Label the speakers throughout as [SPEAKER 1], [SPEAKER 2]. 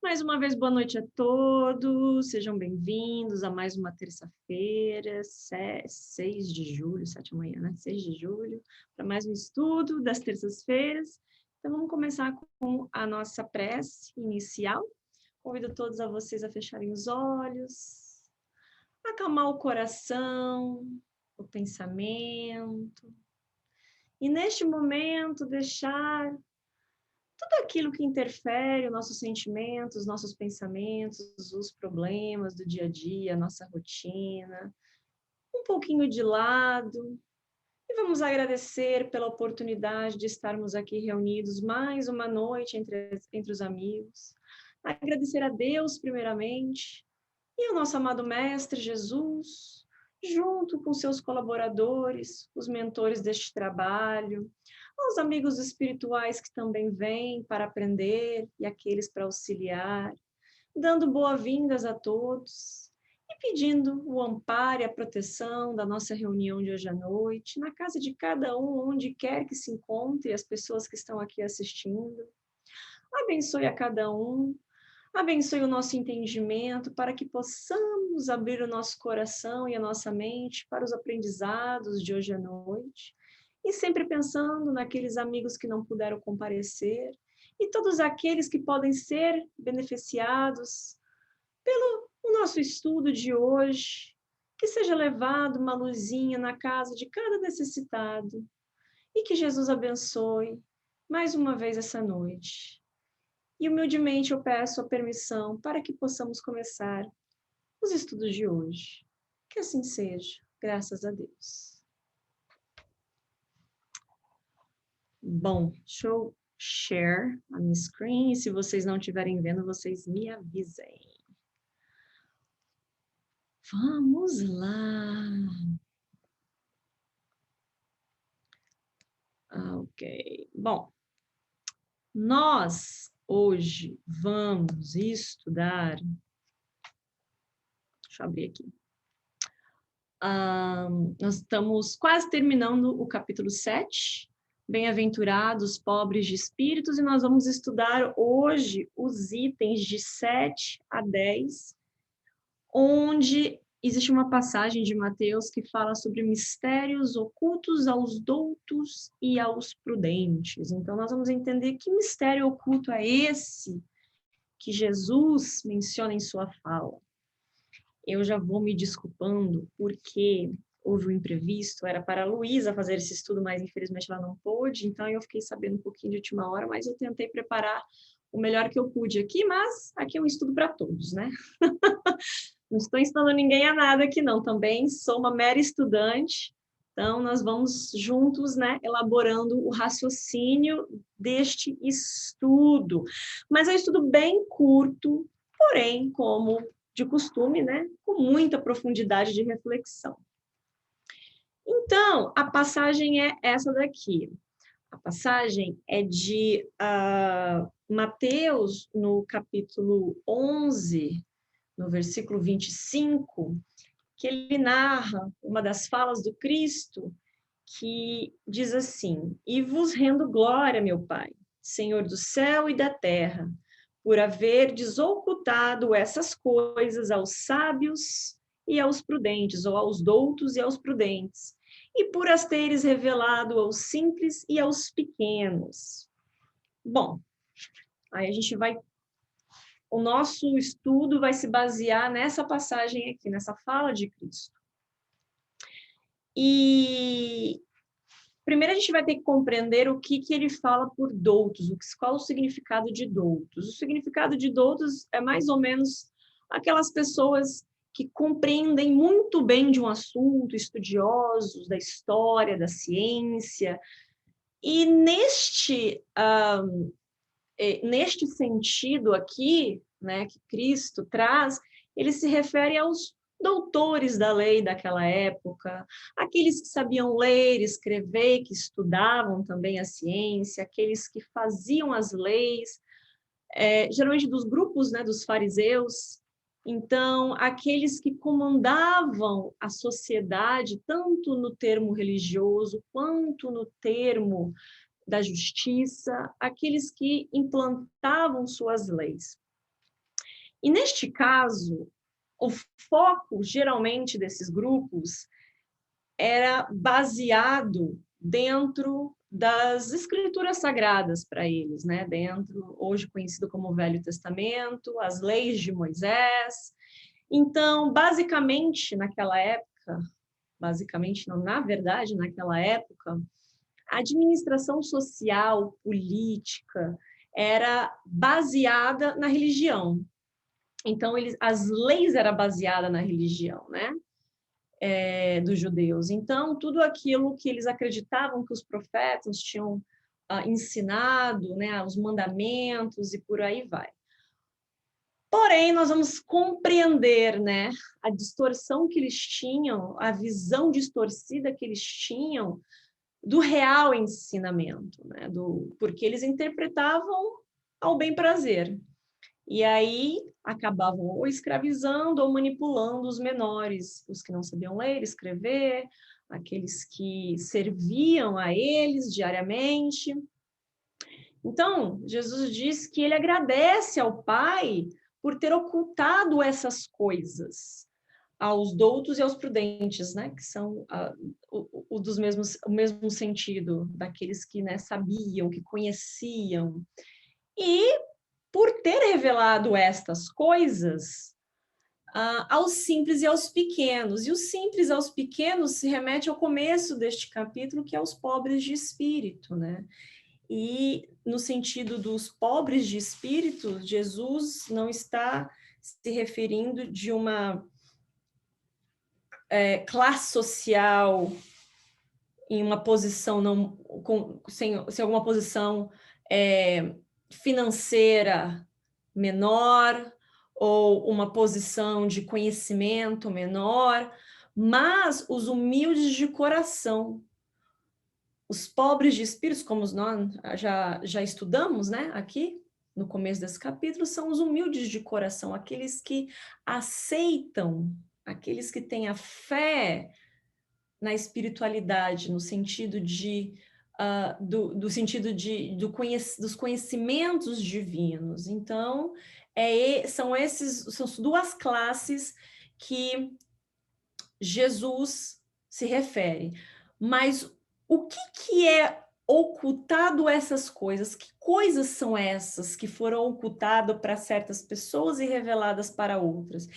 [SPEAKER 1] Mais uma vez, boa noite a todos, sejam bem-vindos a mais uma terça-feira, 6 de julho, 7 amanhã, né? 6 de julho, para mais um estudo das terças-feiras. Então, vamos começar com a nossa prece inicial. Convido todos a vocês a fecharem os olhos, acalmar o coração, o pensamento, e neste momento deixar tudo aquilo que interfere os nossos sentimentos, nossos pensamentos, os problemas do dia a dia, a nossa rotina, um pouquinho de lado. E vamos agradecer pela oportunidade de estarmos aqui reunidos mais uma noite entre os amigos. Agradecer a Deus, primeiramente, e ao nosso amado Mestre Jesus, junto com seus colaboradores, os mentores deste trabalho, aos amigos espirituais que também vêm para aprender e aqueles para auxiliar, dando boas-vindas a todos e pedindo o amparo e a proteção da nossa reunião de hoje à noite, na casa de cada um, onde quer que se encontre, as pessoas que estão aqui assistindo. Abençoe a cada um. Abençoe o nosso entendimento para que possamos abrir o nosso coração e a nossa mente para os aprendizados de hoje à noite. E sempre pensando naqueles amigos que não puderam comparecer e todos aqueles que podem ser beneficiados pelo nosso estudo de hoje. Que seja levado uma luzinha na casa de cada necessitado e que Jesus abençoe mais uma vez essa noite. E humildemente eu peço a permissão para que possamos começar os estudos de hoje. Que assim seja, graças a Deus. Bom, deixa eu share a minha screen. Se vocês não estiverem vendo, vocês me avisem. Vamos lá. Ok. Bom, nós hoje vamos estudar. Deixa eu abrir aqui. Nós estamos quase terminando o capítulo 7, Bem-aventurados pobres de espíritos, e nós vamos estudar hoje os itens de 7 a 10, onde existe uma passagem de Mateus que fala sobre mistérios ocultos aos doutos e aos prudentes. Então, nós vamos entender que mistério oculto é esse que Jesus menciona em sua fala. Eu já vou me desculpando, porque houve um imprevisto, era para a Luísa fazer esse estudo, mas infelizmente ela não pôde, então eu fiquei sabendo um pouquinho de última hora, mas eu tentei preparar o melhor que eu pude aqui, mas aqui é um estudo para todos, né? Não estou ensinando ninguém a nada aqui não, também sou uma mera estudante, então nós vamos juntos, né, elaborando o raciocínio deste estudo. Mas é um estudo bem curto, porém, como de costume, né, com muita profundidade de reflexão. Então, a passagem é essa daqui. A passagem é de Mateus, no capítulo 11, no versículo 25, que ele narra uma das falas do Cristo, que diz assim: "E vos rendo glória, meu Pai, Senhor do céu e da terra, por haver desocultado essas coisas aos sábios e aos prudentes, ou aos doutos e aos prudentes, e por as teres revelado aos simples e aos pequenos." Bom, aí a gente vai... O nosso estudo vai se basear nessa passagem aqui, nessa fala de Cristo. E primeiro a gente vai ter que compreender o que ele fala por doutos, qual o significado de doutos. O significado de doutos é mais ou menos aquelas pessoas que compreendem muito bem de um assunto, estudiosos da história, da ciência. E neste sentido aqui, né, que Cristo traz, ele se refere aos doutores da lei daquela época, aqueles que sabiam ler, escrever, que estudavam também a ciência, aqueles que faziam as leis, geralmente dos grupos, né, dos fariseus. Então, aqueles que comandavam a sociedade, tanto no termo religioso quanto no termo da justiça, aqueles que implantavam suas leis. E neste caso, o foco, geralmente, desses grupos era baseado dentro das escrituras sagradas para eles, né? Dentro, hoje conhecido como Velho Testamento, as leis de Moisés. Então, basicamente, naquela época, basicamente não, na verdade, naquela época, a administração social, política, era baseada na religião. Então, as leis eram baseadas na religião, né? Dos judeus. Então, tudo aquilo que eles acreditavam que os profetas tinham ensinado, né? Os mandamentos e por aí vai. Porém, nós vamos compreender, né? A distorção que eles tinham, a visão distorcida que eles tinham do real ensinamento, né? Porque eles interpretavam ao bem prazer. E aí acabavam ou escravizando ou manipulando os menores, os que não sabiam ler, escrever, aqueles que serviam a eles diariamente. Então, Jesus diz que ele agradece ao Pai por ter ocultado essas coisas aos doutos e aos prudentes, né? Que são o mesmo sentido, daqueles que, né, sabiam, que conheciam. E por ter revelado estas coisas aos simples e aos pequenos. E os simples aos pequenos se remete ao começo deste capítulo, que é os pobres de espírito, né? E no sentido dos pobres de espírito, Jesus não está se referindo de uma classe social em uma posição não sem alguma posição financeira menor ou uma posição de conhecimento menor, mas os humildes de coração, os pobres de espíritos, como nós já estudamos, né, aqui no começo desse capítulo, são os humildes de coração, aqueles que aceitam, aqueles que têm a fé na espiritualidade, no sentido do sentido dos conhecimentos divinos. Então, são duas classes que Jesus se refere. Mas o que é ocultado essas coisas? Que coisas são essas que foram ocultadas para certas pessoas e reveladas para outras?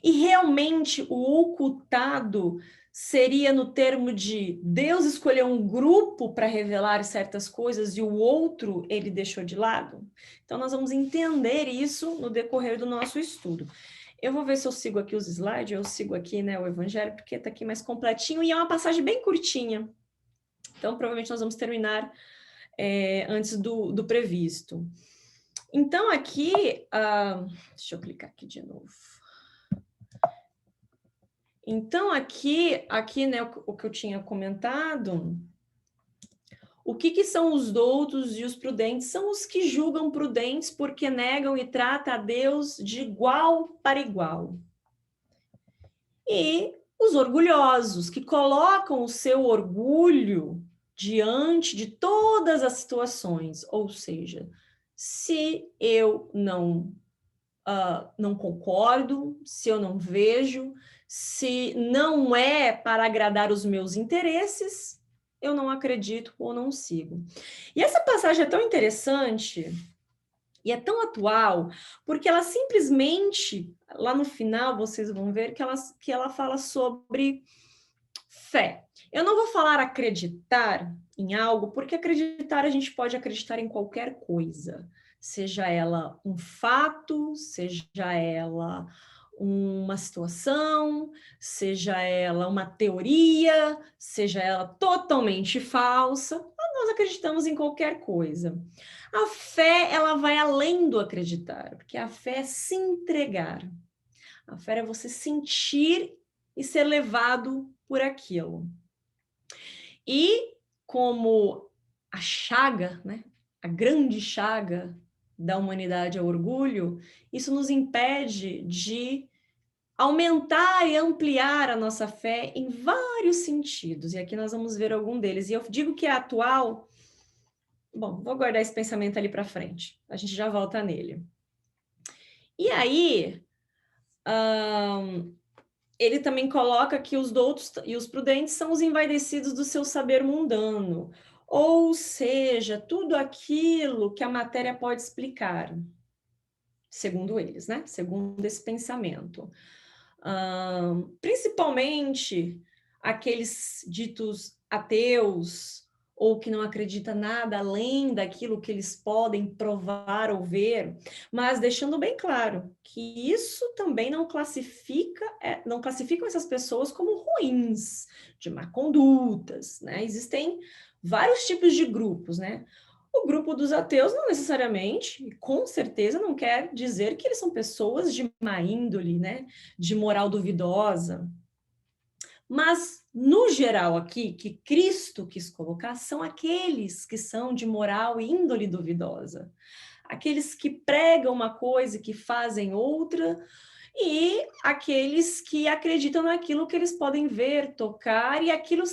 [SPEAKER 1] E realmente o ocultado seria no termo de Deus escolheu um grupo para revelar certas coisas e o outro ele deixou de lado? Então nós vamos entender isso no decorrer do nosso estudo. Eu vou ver se eu sigo aqui os slides, eu sigo aqui, né, o Evangelho, porque está aqui mais completinho e é uma passagem bem curtinha. Então, provavelmente nós vamos terminar antes do previsto. Então, aqui, deixa eu clicar aqui de novo. Então, aqui né, o que eu tinha comentado, o que são os doutos e os prudentes? São os que julgam prudentes porque negam e tratam a Deus de igual para igual. E os orgulhosos, que colocam o seu orgulho diante de todas as situações. Ou seja, se eu não concordo, se eu não vejo, se não é para agradar os meus interesses, eu não acredito ou não sigo. E essa passagem é tão interessante e é tão atual, porque ela simplesmente, lá no final, vocês vão ver que ela fala sobre fé. Eu não vou falar acreditar em algo, porque acreditar, a gente pode acreditar em qualquer coisa, seja ela um fato, seja ela uma situação, seja ela uma teoria, seja ela totalmente falsa, nós acreditamos em qualquer coisa. A fé, ela vai além do acreditar, porque a fé é se entregar. A fé é você sentir e ser levado por aquilo. E como a chaga, né, a grande chaga da humanidade é o orgulho, isso nos impede de aumentar e ampliar a nossa fé em vários sentidos. E aqui nós vamos ver algum deles. E eu digo que é atual. Bom, vou guardar esse pensamento ali para frente. A gente já volta nele. E aí, ele também coloca que os doutos e os prudentes são os envaidecidos do seu saber mundano, ou seja, tudo aquilo que a matéria pode explicar, segundo eles, né? Segundo esse pensamento. Principalmente aqueles ditos ateus, ou que não acredita nada além daquilo que eles podem provar ou ver, mas deixando bem claro que isso também não classificam essas pessoas como ruins, de má condutas, né? Existem vários tipos de grupos, né? O grupo dos ateus não necessariamente, com certeza, não quer dizer que eles são pessoas de má índole, né? De moral duvidosa. Mas, no geral aqui, que Cristo quis colocar, são aqueles que são de moral e índole duvidosa. Aqueles que pregam uma coisa e que fazem outra, e aqueles que acreditam naquilo que eles podem ver, tocar, e aquilo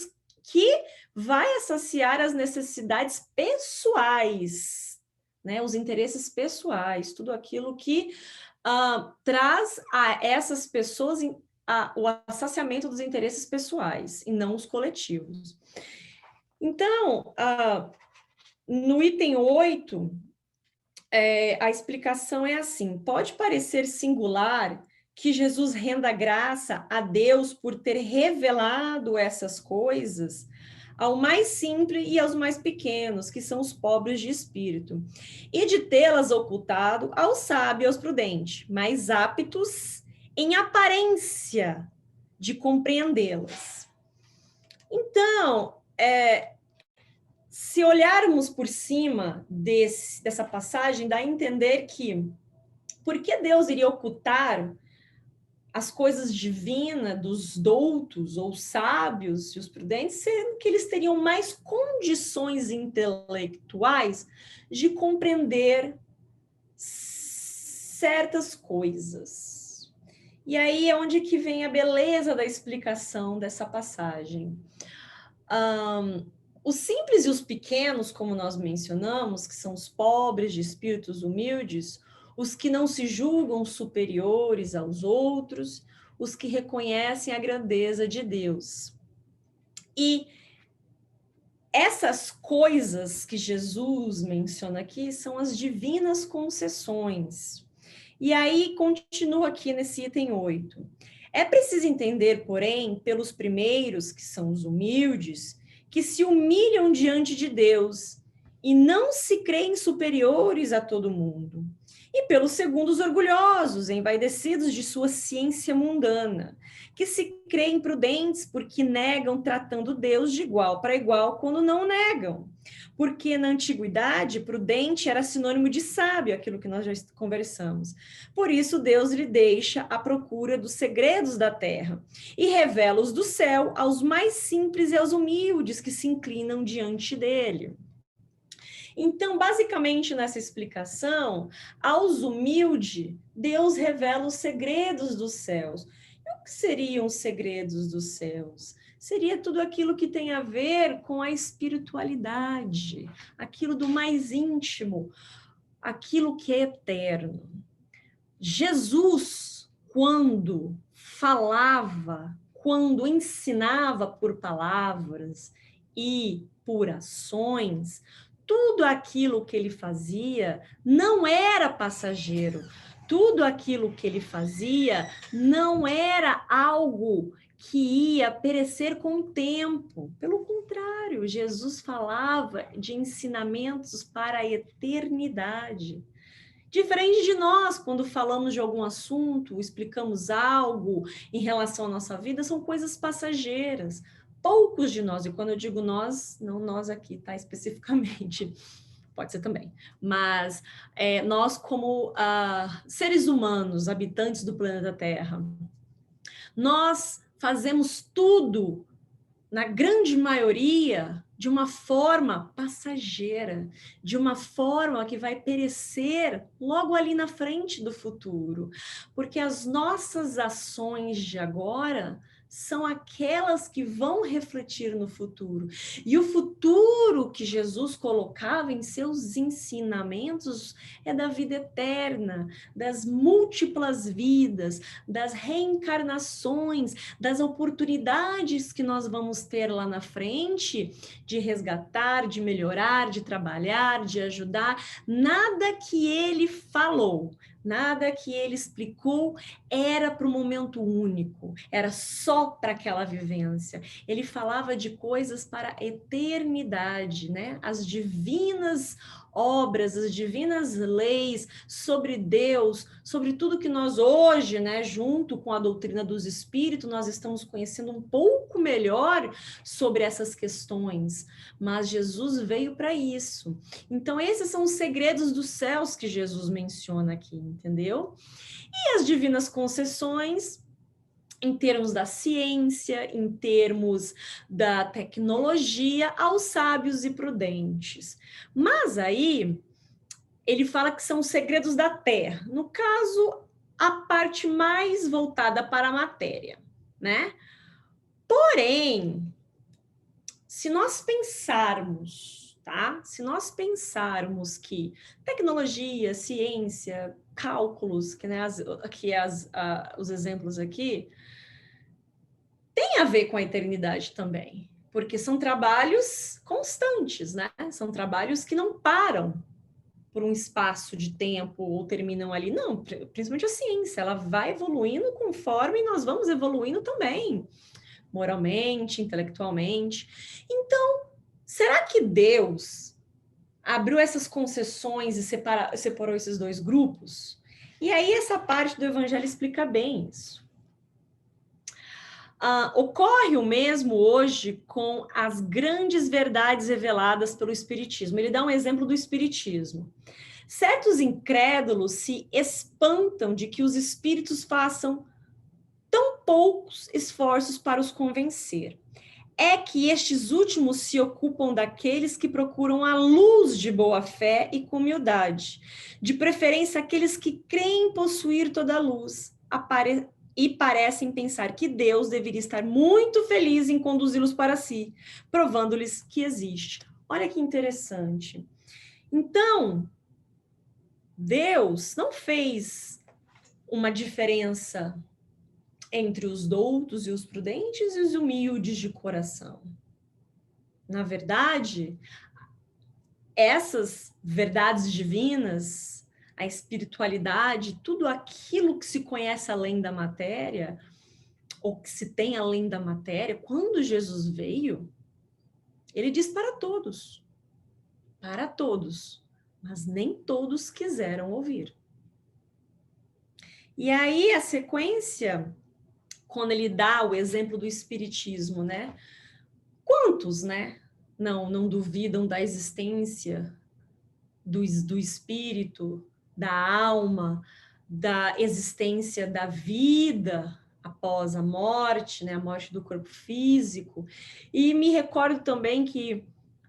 [SPEAKER 1] que vai saciar as necessidades pessoais, né? Os interesses pessoais, tudo aquilo que traz a essas pessoas o saciamento dos interesses pessoais e não os coletivos. Então, no item 8, a explicação é assim: pode parecer singular que Jesus renda graça a Deus por ter revelado essas coisas ao mais simples e aos mais pequenos, que são os pobres de espírito, e de tê-las ocultado ao sábio e aos prudentes, mais aptos em aparência de compreendê-las. Então, se olharmos por cima dessa passagem, dá a entender que por que Deus iria ocultar as coisas divinas dos doutos ou sábios e os prudentes, sendo que eles teriam mais condições intelectuais de compreender certas coisas. E aí é onde que vem a beleza da explicação dessa passagem. Os simples e os pequenos, como nós mencionamos, que são os pobres de espíritos humildes, os que não se julgam superiores aos outros, os que reconhecem a grandeza de Deus. E essas coisas que Jesus menciona aqui são as divinas concessões. E aí continua aqui nesse item 8. É preciso entender, porém, pelos primeiros, que são os humildes, que se humilham diante de Deus e não se creem superiores a todo mundo. E pelos segundos orgulhosos, envaidecidos de sua ciência mundana, que se creem prudentes porque negam tratando Deus de igual para igual quando não negam. Porque na antiguidade, prudente era sinônimo de sábio, aquilo que nós já conversamos. Por isso, Deus lhe deixa à procura dos segredos da terra e revela-os do céu aos mais simples e aos humildes que se inclinam diante dele. Então, basicamente, nessa explicação, aos humildes, Deus revela os segredos dos céus. E o que seriam os segredos dos céus? Seria tudo aquilo que tem a ver com a espiritualidade, aquilo do mais íntimo, aquilo que é eterno. Jesus, quando falava, quando ensinava por palavras e por ações, tudo aquilo que ele fazia não era passageiro, tudo aquilo que ele fazia não era algo que ia perecer com o tempo. Pelo contrário, Jesus falava de ensinamentos para a eternidade. Diferente de nós, quando falamos de algum assunto, explicamos algo em relação à nossa vida, são coisas passageiras. Poucos de nós, e quando eu digo nós, não nós aqui, tá? Especificamente, pode ser também, mas nós como seres humanos, habitantes do planeta Terra, nós fazemos tudo, na grande maioria, de uma forma passageira, de uma forma que vai perecer logo ali na frente do futuro, porque as nossas ações de agora são aquelas que vão refletir no futuro. E o futuro que Jesus colocava em seus ensinamentos é da vida eterna, das múltiplas vidas, das reencarnações, das oportunidades que nós vamos ter lá na frente de resgatar, de melhorar, de trabalhar, de ajudar. Nada que ele falou, nada que ele explicou era para o momento único, era só para aquela vivência. Ele falava de coisas para a eternidade, né? As divinas obras, as divinas leis sobre Deus, sobre tudo que nós hoje, né, junto com a doutrina dos espíritos, nós estamos conhecendo um pouco melhor sobre essas questões. Mas Jesus veio para isso. Então, esses são os segredos dos céus que Jesus menciona aqui, entendeu? E as divinas concessões, em termos da ciência, em termos da tecnologia, aos sábios e prudentes. Mas aí, ele fala que são os segredos da Terra. No caso, a parte mais voltada para a matéria, né? Porém, se nós pensarmos, tá? Se nós pensarmos que tecnologia, ciência, cálculos, que, né, os exemplos aqui, tem a ver com a eternidade também, porque são trabalhos constantes, né? São trabalhos que não param por um espaço de tempo ou terminam ali. Não, principalmente a ciência, ela vai evoluindo conforme nós vamos evoluindo também, moralmente, intelectualmente. Então, será que Deus abriu essas concessões e separou esses dois grupos? E aí essa parte do evangelho explica bem isso. Ocorre o mesmo hoje com as grandes verdades reveladas pelo Espiritismo. Ele dá um exemplo do Espiritismo. Certos incrédulos se espantam de que os espíritos façam tão poucos esforços para os convencer. É que estes últimos se ocupam daqueles que procuram a luz de boa fé e com humildade, de preferência aqueles que creem possuir toda a luz, e parecem pensar que Deus deveria estar muito feliz em conduzi-los para si, provando-lhes que existe. Olha que interessante. Então, Deus não fez uma diferença entre os doutos e os prudentes e os humildes de coração. Na verdade, essas verdades divinas, a espiritualidade, tudo aquilo que se conhece além da matéria, ou que se tem além da matéria, quando Jesus veio, ele diz para todos, mas nem todos quiseram ouvir. E aí a sequência, quando ele dá o exemplo do espiritismo, né? Quantos, né, não duvidam da existência do espírito, da alma, da existência da vida após a morte, né, a morte do corpo físico. E me recordo também que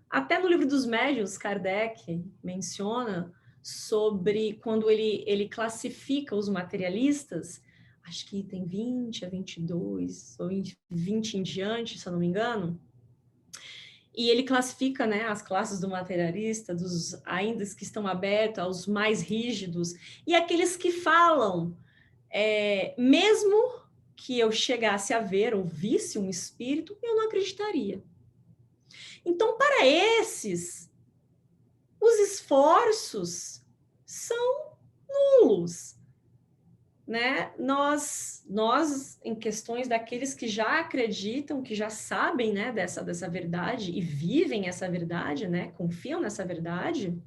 [SPEAKER 1] até no livro dos Médiuns, Kardec menciona sobre quando ele classifica os materialistas, acho que tem 20 a 22, ou 20 em diante, se eu não me engano, e ele classifica, né, as classes do materialista, dos ainda que estão abertos, aos mais rígidos, e aqueles que falam, mesmo que eu chegasse a ver ou visse um espírito, eu não acreditaria. Então, para esses, os esforços são nulos, né? Nós em questões daqueles que já acreditam, que já sabem, né, dessa verdade e vivem essa verdade, né, confiam nessa verdade,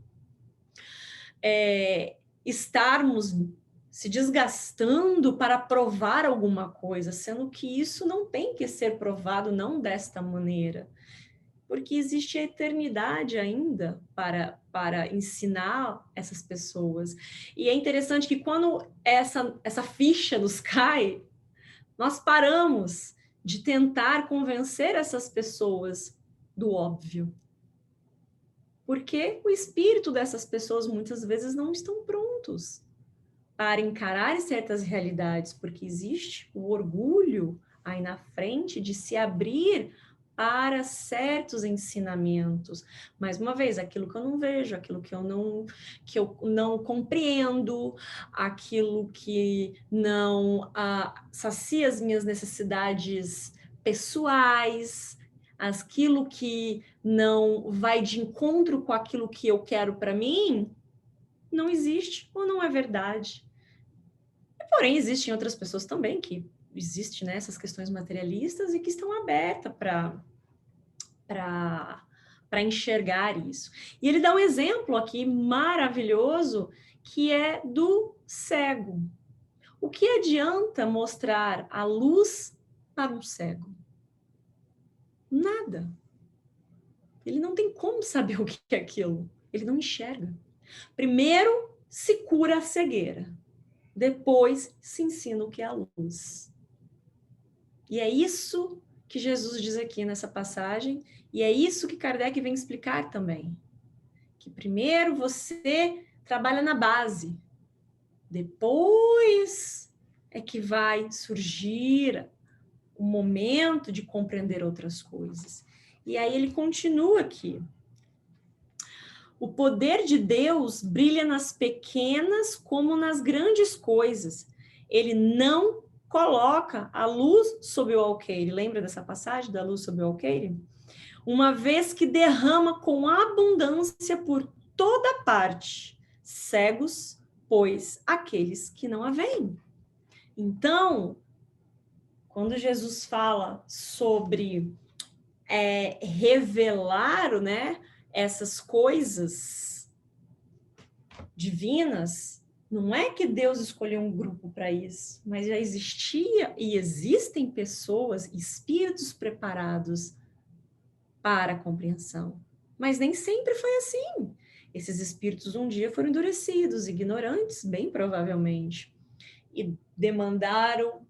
[SPEAKER 1] estarmos se desgastando para provar alguma coisa, sendo que isso não tem que ser provado não desta maneira, porque existe a eternidade ainda para ensinar essas pessoas. E é interessante que quando essa ficha nos cai, nós paramos de tentar convencer essas pessoas do óbvio. Porque o espírito dessas pessoas muitas vezes não estão prontos para encarar certas realidades, porque existe o orgulho, aí na frente de se abrir para certos ensinamentos. Mais uma vez, aquilo que eu não vejo, aquilo que eu não compreendo, aquilo que não sacia as minhas necessidades pessoais, aquilo que não vai de encontro com aquilo que eu quero para mim, não existe ou não é verdade. Porém, existem outras pessoas também que existem, né, essas questões materialistas e que estão abertas para enxergar isso. E ele dá um exemplo aqui maravilhoso, que é do cego. O que adianta mostrar a luz para um cego? Nada. Ele não tem como saber o que é aquilo. Ele não enxerga. Primeiro se cura a cegueira. Depois se ensina o que é a luz. E é isso que Jesus diz aqui nessa passagem, e é isso que Kardec vem explicar também. Que primeiro você trabalha na base, depois é que vai surgir o momento de compreender outras coisas. E aí ele continua aqui. O poder de Deus brilha nas pequenas como nas grandes coisas. Ele não coloca a luz sobre o alqueire. Lembra dessa passagem da luz sobre o alqueire? Uma vez que derrama com abundância por toda parte, cegos, pois aqueles que não a veem. Então, quando Jesus fala sobre revelar, né, essas coisas divinas, não é que Deus escolheu um grupo para isso, mas já existia e existem pessoas, espíritos preparados para a compreensão. Mas nem sempre foi assim. Esses espíritos um dia foram endurecidos, ignorantes, bem provavelmente, e demandaram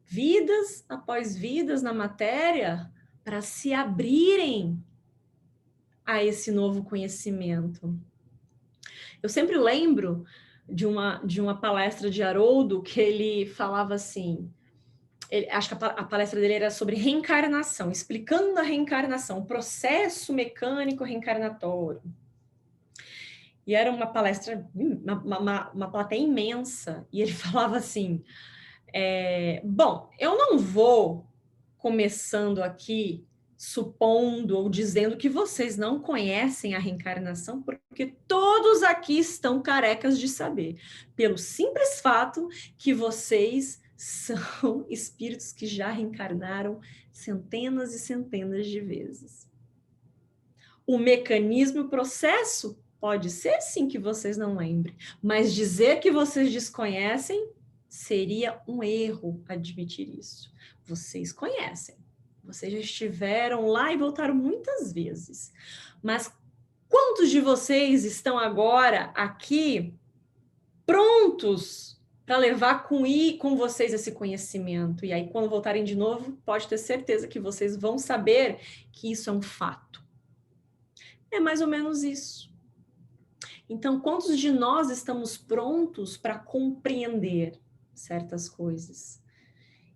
[SPEAKER 1] vidas após vidas na matéria para se abrirem a esse novo conhecimento. Eu sempre lembro de uma palestra de Haroldo que ele falava assim, acho que a palestra dele era sobre reencarnação, explicando a reencarnação, o processo mecânico reencarnatório. E era uma palestra, uma plateia imensa, e ele falava assim, bom, eu não vou começando aqui supondo ou dizendo que vocês não conhecem a reencarnação, porque todos aqui estão carecas de saber, pelo simples fato que vocês são espíritos que já reencarnaram centenas e centenas de vezes. O mecanismo, o processo, pode ser sim que vocês não lembrem, mas dizer que vocês desconhecem seria um erro admitir isso. Vocês conhecem. Vocês já estiveram lá e voltaram muitas vezes. Mas quantos de vocês estão agora aqui prontos para levar com vocês esse conhecimento? E aí, quando voltarem de novo, pode ter certeza que vocês vão saber que isso é um fato. É mais ou menos isso. Então, quantos de nós estamos prontos para compreender certas coisas?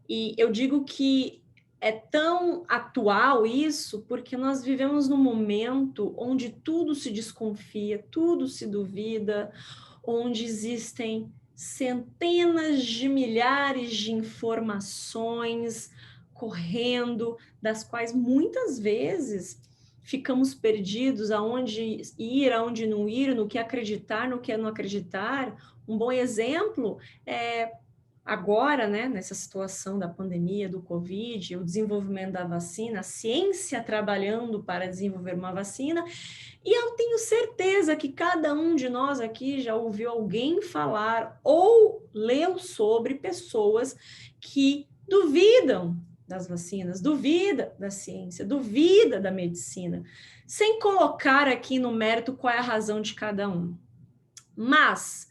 [SPEAKER 1] E eu digo que é tão atual isso porque nós vivemos num momento onde tudo se desconfia, tudo se duvida, onde existem centenas de milhares de informações correndo, das quais muitas vezes ficamos perdidos aonde ir, aonde não ir, no que acreditar, no que não acreditar. Um bom exemplo é agora, né, nessa situação da pandemia, do Covid, o desenvolvimento da vacina, a ciência trabalhando para desenvolver uma vacina, e eu tenho certeza que cada um de nós aqui já ouviu alguém falar ou leu sobre pessoas que duvidam das vacinas, duvida da ciência, duvida da medicina, sem colocar aqui no mérito qual é a razão de cada um. Mas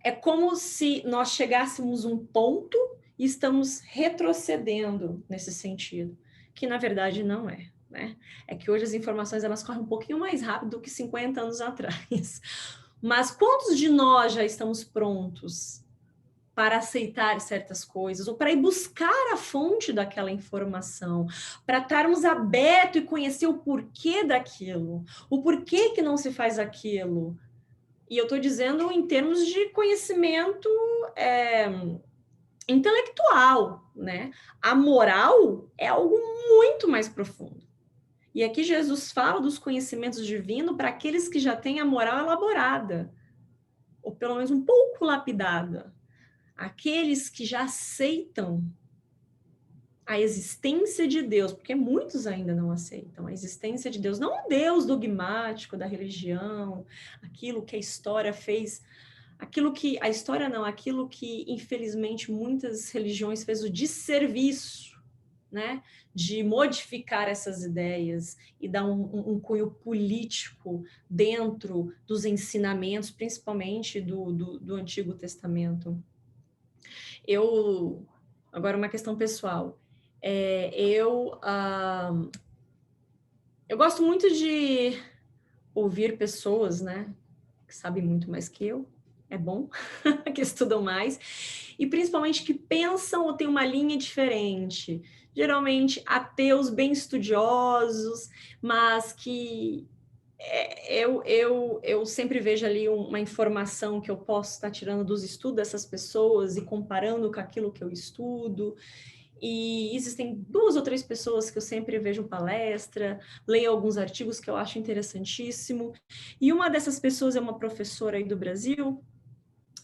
[SPEAKER 1] é como se nós chegássemos a um ponto e estamos retrocedendo nesse sentido, que na verdade não é, né? É que hoje as informações elas correm um pouquinho mais rápido do que 50 anos atrás. Mas quantos de nós já estamos prontos para aceitar certas coisas, ou para ir buscar a fonte daquela informação, para estarmos abertos e conhecer o porquê daquilo, o porquê que não se faz aquilo. E eu estou dizendo em termos de conhecimento intelectual, né? A moral é algo muito mais profundo. E aqui Jesus fala dos conhecimentos divinos para aqueles que já têm a moral elaborada, ou pelo menos um pouco lapidada. Aqueles que já aceitam a existência de Deus, porque muitos ainda não aceitam a existência de Deus, não um Deus dogmático da religião, aquilo que a história fez, aquilo que a história não, aquilo que infelizmente muitas religiões fez o desserviço, né, de modificar essas ideias e dar um cunho político dentro dos ensinamentos, principalmente do Antigo Testamento. Agora uma questão pessoal, eu gosto muito de ouvir pessoas, né, que sabem muito mais que eu, é bom, que estudam mais, e principalmente que pensam ou têm uma linha diferente, geralmente ateus bem estudiosos, mas que eu sempre vejo ali uma informação que eu posso estar tirando dos estudos dessas pessoas e comparando com aquilo que eu estudo. E existem 2 ou 3 pessoas que eu sempre vejo palestra, leio alguns artigos que eu acho interessantíssimo. E uma dessas pessoas é uma professora aí do Brasil,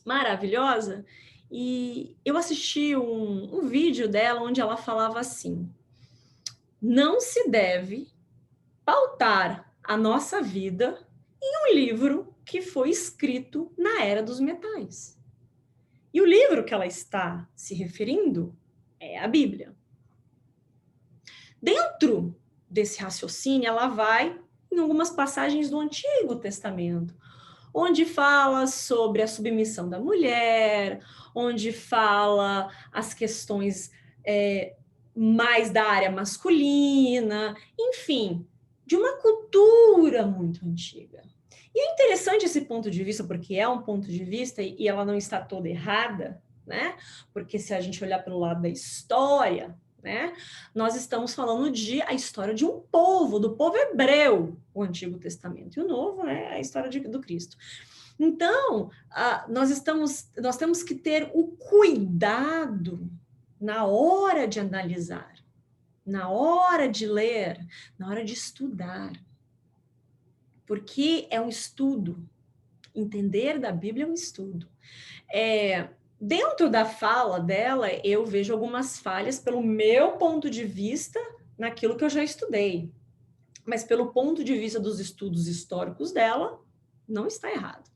[SPEAKER 1] maravilhosa, e eu assisti um vídeo dela onde ela falava assim: não se deve pautar a nossa vida em um livro que foi escrito na era dos metais. E o livro que ela está se referindo é a Bíblia. Dentro desse raciocínio, ela vai em algumas passagens do Antigo Testamento, onde fala sobre a submissão da mulher, onde fala as questões mais da área masculina, enfim, de uma cultura muito antiga. E é interessante esse ponto de vista, porque é um ponto de vista e ela não está toda errada, né? Porque se a gente olhar pelo lado da história, né, nós estamos falando a história de um povo, do povo hebreu, o Antigo Testamento, e o Novo, né, a história do Cristo. Então, nós temos que ter o cuidado na hora de analisar, na hora de ler, na hora de estudar. Porque é um estudo. Entender da Bíblia é um estudo. Dentro da fala dela, eu vejo algumas falhas pelo meu ponto de vista naquilo que eu já estudei. Mas pelo ponto de vista dos estudos históricos dela, não está errado.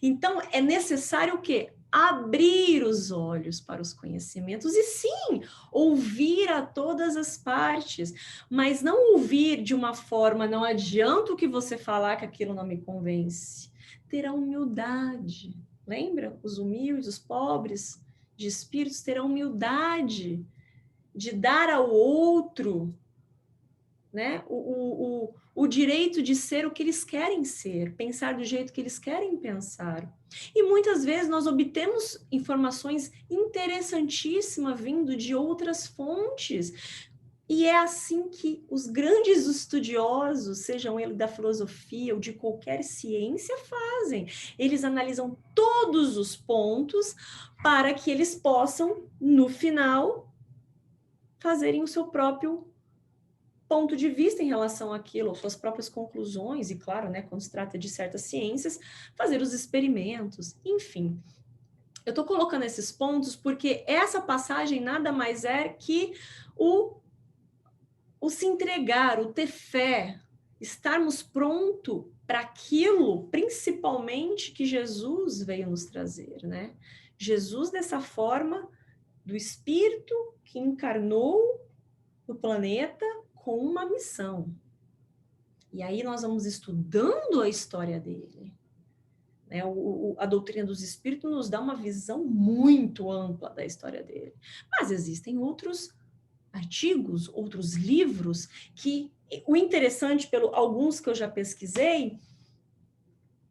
[SPEAKER 1] Então, é necessário o quê? Abrir os olhos para os conhecimentos e sim, ouvir a todas as partes, mas não ouvir de uma forma, não adianta o que você falar que aquilo não me convence. Ter a humildade. Lembra? Os humildes, os pobres de espíritos terão humildade de dar ao outro, né, o direito de ser o que eles querem ser, pensar do jeito que eles querem pensar. E muitas vezes nós obtemos informações interessantíssimas vindo de outras fontes. E é assim que os grandes estudiosos, sejam eles da filosofia ou de qualquer ciência, fazem. Eles analisam todos os pontos para que eles possam, no final, fazerem o seu próprio ponto de vista em relação àquilo, suas próprias conclusões, e claro, né, quando se trata de certas ciências, fazer os experimentos, enfim. Eu estou colocando esses pontos porque essa passagem nada mais é que o se entregar, o ter fé, estarmos prontos para aquilo, principalmente que Jesus veio nos trazer, né? Jesus, dessa forma, do Espírito que encarnou no planeta com uma missão. E aí nós vamos estudando a história dele. Né? A doutrina dos espíritos nos dá uma visão muito ampla da história dele. Mas existem outros artigos, outros livros que o interessante, alguns que eu já pesquisei,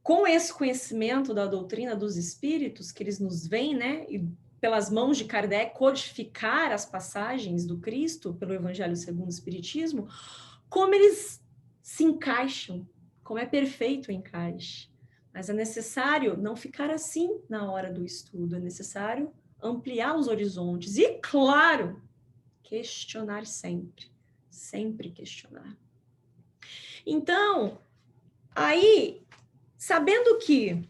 [SPEAKER 1] com esse conhecimento da doutrina dos espíritos que eles nos veem, né, e pelas mãos de Kardec, codificar as passagens do Cristo pelo Evangelho segundo o Espiritismo, como eles se encaixam, como é perfeito o encaixe. Mas é necessário não ficar assim na hora do estudo, é necessário ampliar os horizontes e, claro, questionar sempre, sempre questionar. Então, aí, sabendo que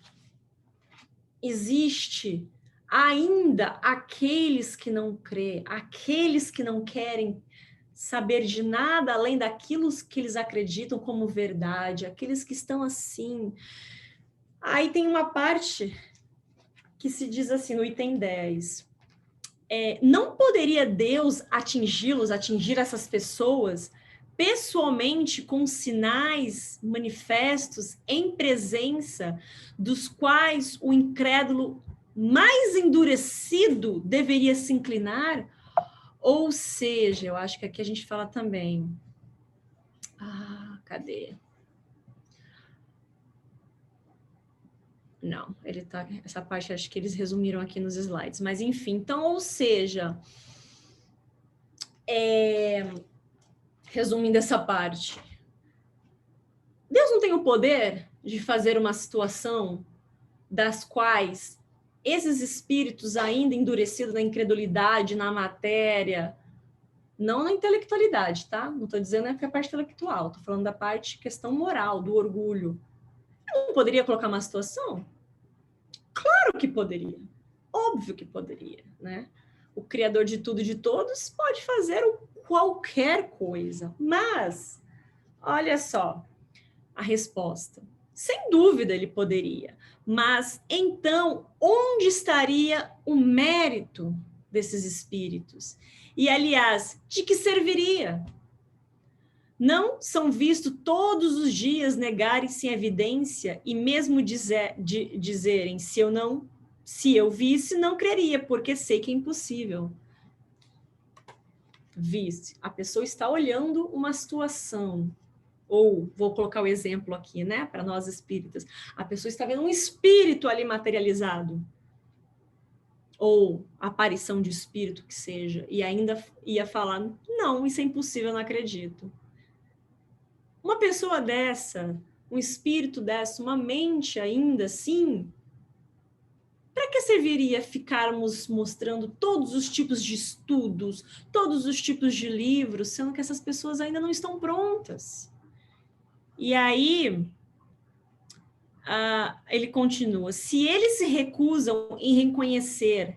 [SPEAKER 1] existe ainda aqueles que não crê, aqueles que não querem saber de nada além daquilo que eles acreditam como verdade, aqueles que estão assim. Aí tem uma parte que se diz assim no item 10. Não poderia Deus atingi-los, atingir essas pessoas pessoalmente com sinais manifestos em presença dos quais o incrédulo mais endurecido deveria se inclinar? Ou seja, eu acho que aqui a gente fala também. Cadê? Não, ele tá. Essa parte acho que eles resumiram aqui nos slides, mas enfim, então, ou seja, resumindo essa parte, Deus não tem o poder de fazer uma situação das quais esses espíritos ainda endurecidos na incredulidade, na matéria, não na intelectualidade, tá? Não estou dizendo que é a parte intelectual, estou falando da parte questão moral, do orgulho. Eu não poderia colocar uma situação? Claro que poderia. Óbvio que poderia, né? O Criador de tudo e de todos pode fazer qualquer coisa. Mas, olha só a resposta. Sem dúvida ele poderia. Mas, então, onde estaria o mérito desses espíritos? E, aliás, de que serviria? Não são vistos todos os dias negarem-se em evidência e mesmo dizerem, se eu visse, não creria, porque sei que é impossível. Visse, a pessoa está olhando uma situação, ou vou colocar o exemplo aqui, né, para nós espíritas, a pessoa está vendo um espírito ali materializado, ou aparição de espírito que seja, e ainda ia falar, não, isso é impossível, eu não acredito. Uma pessoa dessa, um espírito dessa, uma mente ainda assim, para que serviria ficarmos mostrando todos os tipos de estudos, todos os tipos de livros, sendo que essas pessoas ainda não estão prontas? E aí, ele continua, se eles se recusam em reconhecer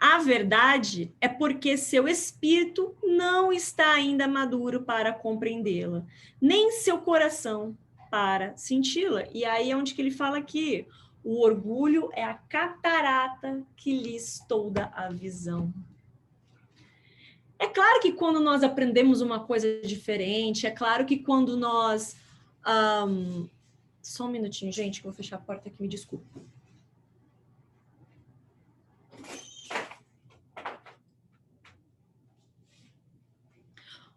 [SPEAKER 1] a verdade, é porque seu espírito não está ainda maduro para compreendê-la, nem seu coração para senti-la. E aí é onde que ele fala que o orgulho é a catarata que lhes tolda a visão. É claro que quando nós aprendemos uma coisa diferente, é claro que quando nós... Só um minutinho, gente, que eu vou fechar a porta aqui, me desculpa.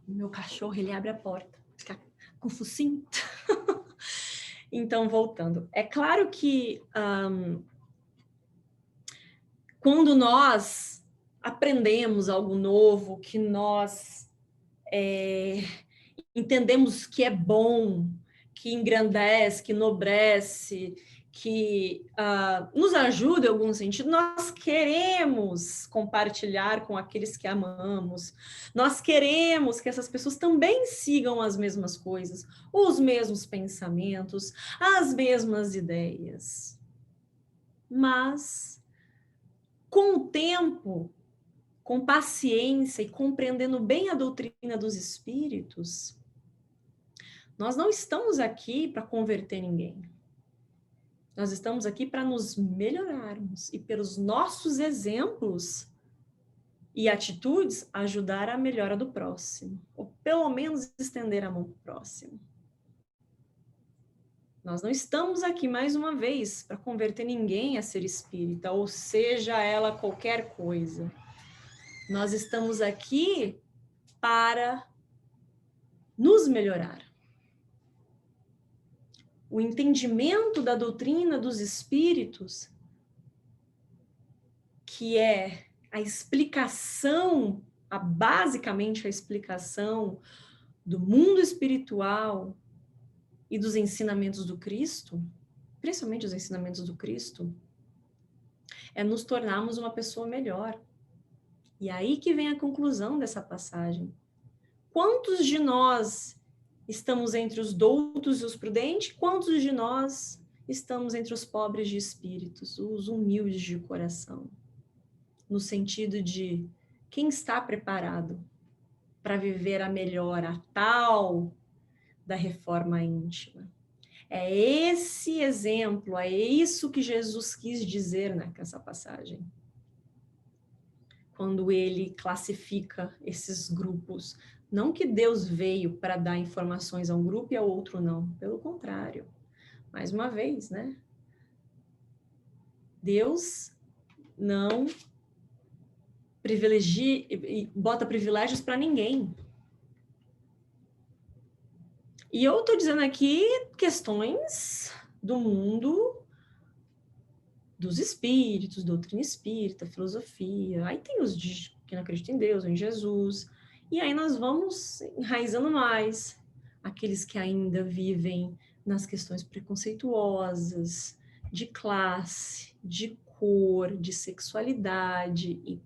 [SPEAKER 1] O meu cachorro, ele abre a porta, fica com o focinho. Então, voltando. É claro que quando nós aprendemos algo novo, que nós entendemos que é bom, que engrandece, que enobrece, que nos ajuda em algum sentido, nós queremos compartilhar com aqueles que amamos, nós queremos que essas pessoas também sigam as mesmas coisas, os mesmos pensamentos, as mesmas ideias. Mas, com o tempo, com paciência e compreendendo bem a doutrina dos espíritos, nós não estamos aqui para converter ninguém. Nós estamos aqui para nos melhorarmos e, pelos nossos exemplos e atitudes, ajudar a melhora do próximo, ou pelo menos estender a mão para o próximo. Nós não estamos aqui, mais uma vez, para converter ninguém a ser espírita, ou seja ela qualquer coisa. Nós estamos aqui para nos melhorar. O entendimento da doutrina dos espíritos, que é a explicação, basicamente a explicação do mundo espiritual e dos ensinamentos do Cristo, principalmente os ensinamentos do Cristo, é nos tornarmos uma pessoa melhor. E aí que vem a conclusão dessa passagem. Quantos de nós estamos entre os doutos e os prudentes? Quantos de nós estamos entre os pobres de espíritos, os humildes de coração? No sentido de quem está preparado para viver a melhor, a tal da reforma íntima. É esse exemplo, é isso que Jesus quis dizer nessa passagem. Quando ele classifica esses grupos. Não que Deus veio para dar informações a um grupo e a outro não. Pelo contrário. Mais uma vez, né? Deus não privilegia e bota privilégios para ninguém. E eu estou dizendo aqui questões do mundo dos espíritos, doutrina espírita, filosofia. Aí tem os que não acreditam em Deus, ou em Jesus. E aí nós vamos enraizando mais aqueles que ainda vivem nas questões preconceituosas, de classe, de cor, de sexualidade e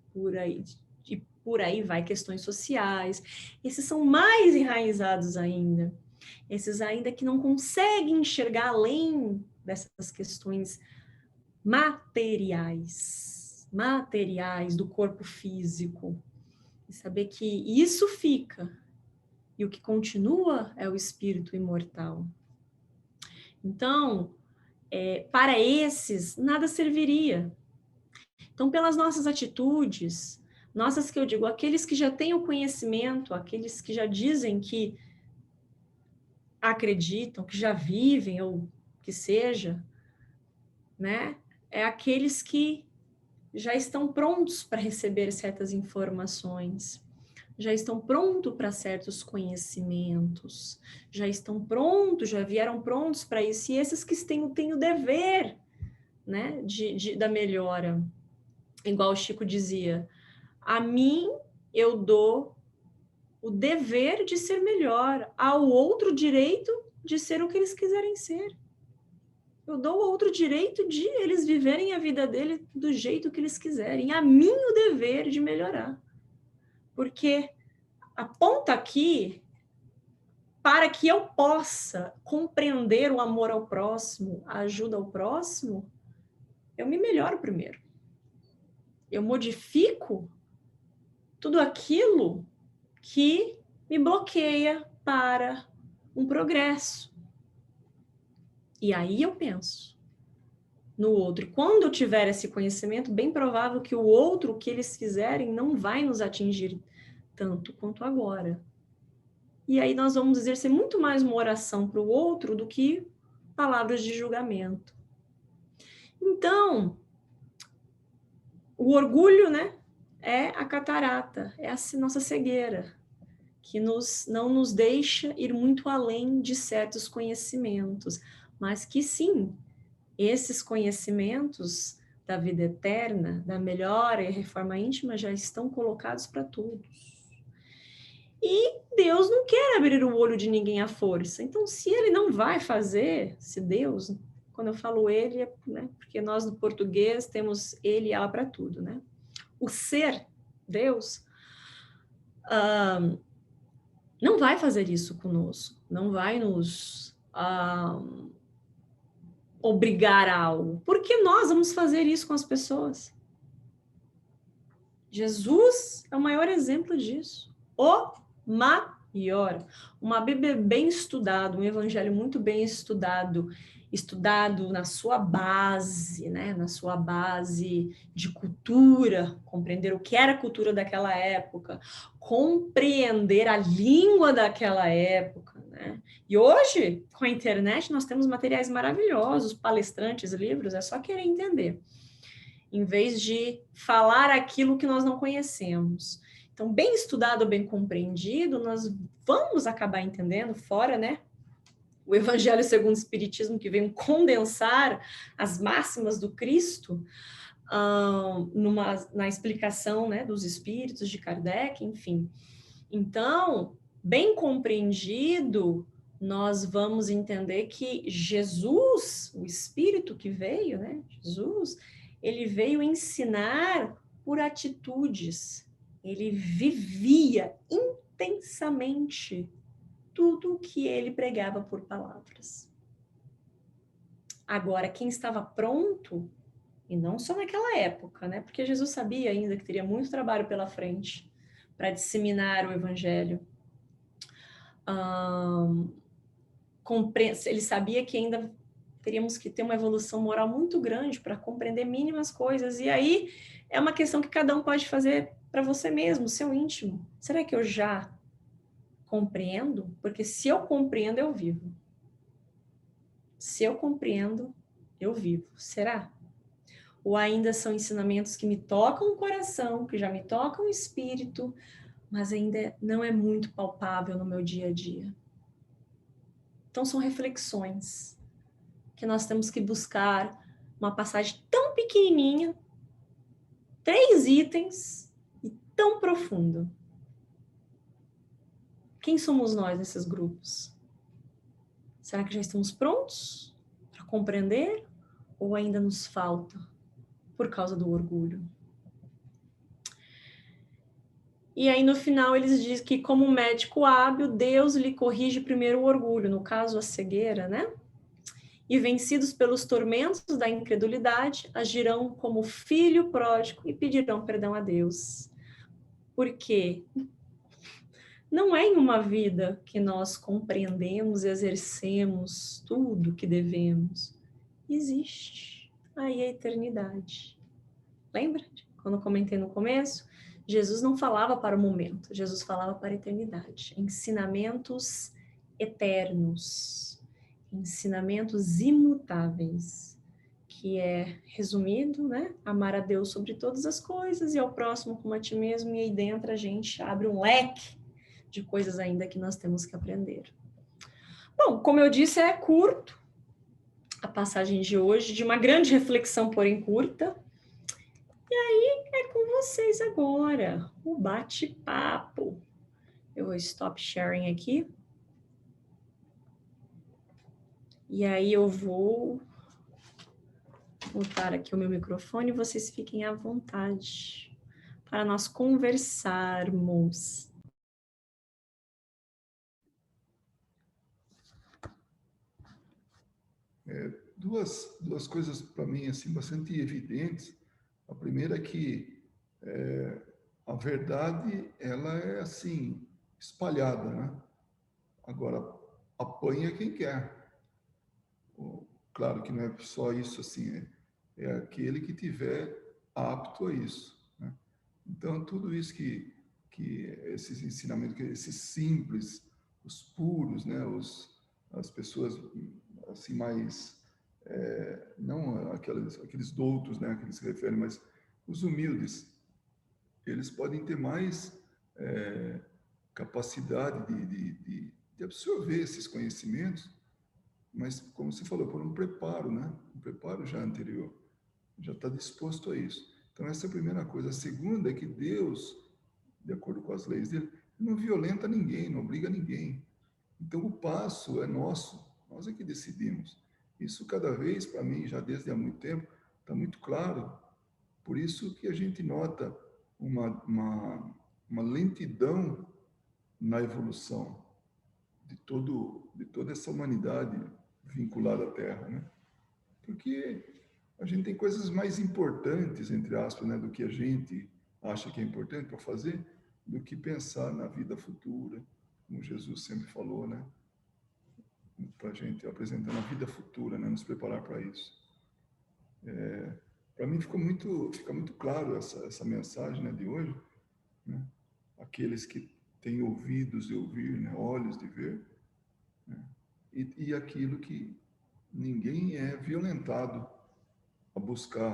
[SPEAKER 1] por aí vai questões sociais. Esses são mais enraizados ainda. Esses ainda que não conseguem enxergar além dessas questões materiais do corpo físico. E saber que isso fica e o que continua é o espírito imortal. Então, para esses, nada serviria. Então, pelas nossas atitudes, nossas que eu digo, aqueles que já têm o conhecimento, aqueles que já dizem que acreditam, que já vivem, ou que seja, né? É aqueles que já estão prontos para receber certas informações, já estão prontos para certos conhecimentos, já estão prontos, já vieram prontos para isso, e esses que têm o dever, né, da melhora. Igual o Chico dizia, a mim eu dou o dever de ser melhor, ao outro direito de ser o que eles quiserem ser. Eu dou outro direito de eles viverem a vida deles do jeito que eles quiserem. A mim o dever de melhorar. Porque aponta aqui para que eu possa compreender o amor ao próximo, a ajuda ao próximo, eu me melhoro primeiro. Eu modifico tudo aquilo que me bloqueia para um progresso. E aí eu penso no outro. E quando eu tiver esse conhecimento, bem provável que o outro, o que eles fizerem, não vai nos atingir tanto quanto agora. E aí nós vamos exercer muito mais uma oração para o outro do que palavras de julgamento. Então, o orgulho, né, é a catarata, é a nossa cegueira, que não nos deixa ir muito além de certos conhecimentos, mas que sim, esses conhecimentos da vida eterna, da melhora e reforma íntima já estão colocados para todos. E Deus não quer abrir o olho de ninguém à força. Então, se ele não vai fazer, se Deus, quando eu falo ele, né, porque nós no português temos ele e ela para tudo, né? O ser, Deus, não vai fazer isso conosco, não vai nos obrigar a algo, porque nós vamos fazer isso com as pessoas. Jesus é o maior exemplo disso. O maior. Uma Bíblia bem estudada, um evangelho muito bem estudado na sua base, né? Na sua base de cultura, compreender o que era a cultura daquela época, compreender a língua daquela época, né? E hoje, com a internet, nós temos materiais maravilhosos, palestrantes, livros, é só querer entender, em vez de falar aquilo que nós não conhecemos. Então, bem estudado, bem compreendido, nós vamos acabar entendendo, fora, né, o Evangelho segundo o Espiritismo, que veio condensar as máximas do Cristo, na explicação, né, dos espíritos de Kardec, enfim. Então, bem compreendido, nós vamos entender que Jesus, o Espírito que veio, né, Jesus, ele veio ensinar por atitudes. Ele vivia intensamente tudo o que ele pregava por palavras. Agora, quem estava pronto, e não só naquela época, né? Porque Jesus sabia ainda que teria muito trabalho pela frente para disseminar o evangelho. Ele sabia que ainda teríamos que ter uma evolução moral muito grande para compreender mínimas coisas. E aí é uma questão que cada um pode fazer para você mesmo, seu íntimo. Será que eu já compreendo? Porque se eu compreendo, eu vivo. Se eu compreendo, eu vivo. Será? Ou ainda são ensinamentos que me tocam o coração, que já me tocam o espírito, mas ainda não é muito palpável no meu dia a dia? Então são reflexões que nós temos que buscar uma passagem tão pequenininha, 3 itens e tão profunda. Quem somos nós nesses grupos? Será que já estamos prontos para compreender ou ainda nos falta por causa do orgulho? E aí, no final, eles dizem que, como médico hábil, Deus lhe corrige primeiro o orgulho, no caso, a cegueira, né? E, vencidos pelos tormentos da incredulidade, agirão como filho pródigo e pedirão perdão a Deus. Porque não é em uma vida que nós compreendemos e exercemos tudo que devemos. Existe aí a eternidade. Lembra? Quando eu comentei no começo, Jesus não falava para o momento, Jesus falava para a eternidade. Ensinamentos eternos, ensinamentos imutáveis, que é resumido, né? Amar a Deus sobre todas as coisas e ao próximo como a ti mesmo, e aí dentro a gente abre um leque de coisas ainda que nós temos que aprender. Bom, como eu disse, é curto a passagem de hoje, de uma grande reflexão, porém curta. E aí é com vocês agora, o bate-papo. Eu vou stop sharing aqui. E aí eu vou botar aqui o meu microfone e vocês fiquem à vontade para nós conversarmos.
[SPEAKER 2] Duas coisas para mim assim bastante evidentes. A primeira é que a verdade ela é assim espalhada, né? Agora apanha quem quer. Claro que não é só isso assim, é aquele que tiver apto a isso, né? Então tudo isso que esses ensinamentos, que esses simples, os puros, né? As pessoas assim mais não aqueles doutos, né, que eles se referem, mas os humildes, eles podem ter mais capacidade de absorver esses conhecimentos, mas, como você falou, por um preparo, né? Um preparo já anterior, já está disposto a isso. Então, essa é a primeira coisa. A segunda é que Deus, de acordo com as leis dele, não violenta ninguém, não obriga ninguém. Então, o passo é nosso, nós é que decidimos. Isso, cada vez, para mim, já desde há muito tempo, está muito claro. Por isso que a gente nota uma lentidão na evolução de toda essa humanidade vinculada à Terra, né? Porque a gente tem coisas mais importantes, entre aspas, né, do que a gente acha que é importante para fazer, do que pensar na vida futura, como Jesus sempre falou, né? Para a gente apresentando a vida futura, né? Nos preparar para isso. Para mim fica muito claro essa mensagem, né, de hoje, né? Aqueles que têm ouvidos de ouvir, né, olhos de ver, né? E aquilo que ninguém é violentado a buscar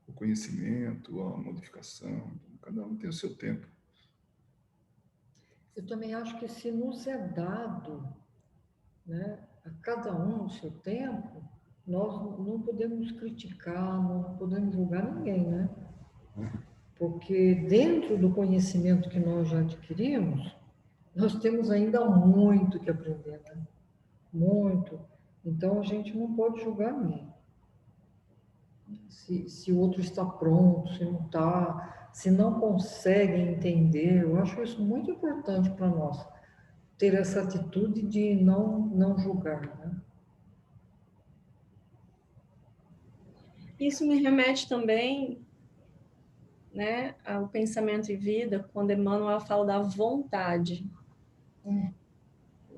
[SPEAKER 2] o conhecimento, a modificação. Cada um tem o seu tempo.
[SPEAKER 3] Eu também acho que se nos é dado, né, a cada um o seu tempo, nós não podemos criticar, não podemos julgar ninguém, né? Porque dentro do conhecimento que nós já adquirimos, nós temos ainda muito que aprender, né? Muito. Então a gente não pode julgar ninguém. Se o outro está pronto, se não está, se não consegue entender, eu acho isso muito importante para nós, ter essa atitude de não julgar, né?
[SPEAKER 1] Isso me remete também, né, ao Pensamento e Vida, quando Emmanuel fala da vontade,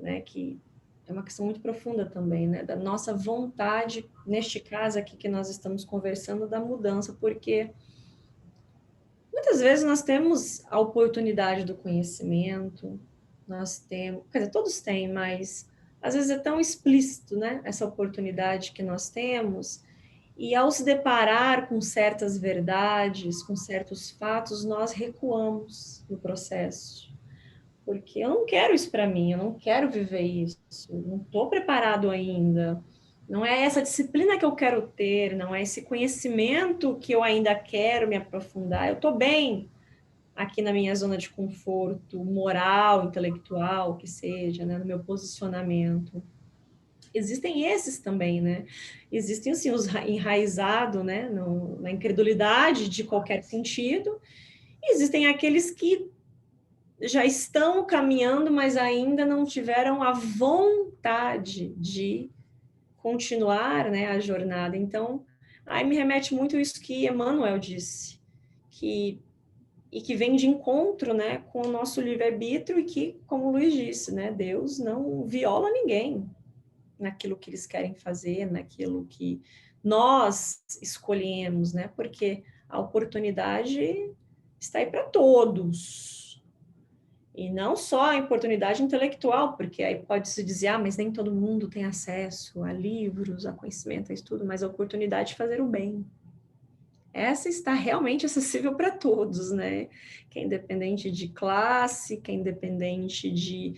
[SPEAKER 1] né, que é uma questão muito profunda também, né, da nossa vontade, neste caso aqui que nós estamos conversando, da mudança, porque muitas vezes nós temos a oportunidade do conhecimento, nós temos, quer dizer, todos têm, mas às vezes é tão explícito, né, essa oportunidade que nós temos, e ao se deparar com certas verdades, com certos fatos, nós recuamos no processo. Porque eu não quero isso para mim, eu não quero viver isso, não estou preparado ainda. Não é essa disciplina que eu quero ter, não é esse conhecimento que eu ainda quero me aprofundar. Eu estou bem aqui na minha zona de conforto moral, intelectual, que seja, né, no meu posicionamento. Existem esses também, né? Existem, assim, os enraizados, né, na incredulidade de qualquer sentido. Existem aqueles que já estão caminhando, mas ainda não tiveram a vontade de continuar, né, a jornada. Então, aí me remete muito isso que Emmanuel disse, e que vem de encontro, né, com o nosso livre-arbítrio e que, como o Luiz disse, né, Deus não viola ninguém naquilo que eles querem fazer, naquilo que nós escolhemos, né, porque a oportunidade está aí para todos. E não só a oportunidade intelectual, porque aí pode-se dizer, ah, mas nem todo mundo tem acesso a livros, a conhecimento, a estudo, mas a oportunidade de fazer o bem. Essa está realmente acessível para todos, né? Que é independente de classe, que é independente de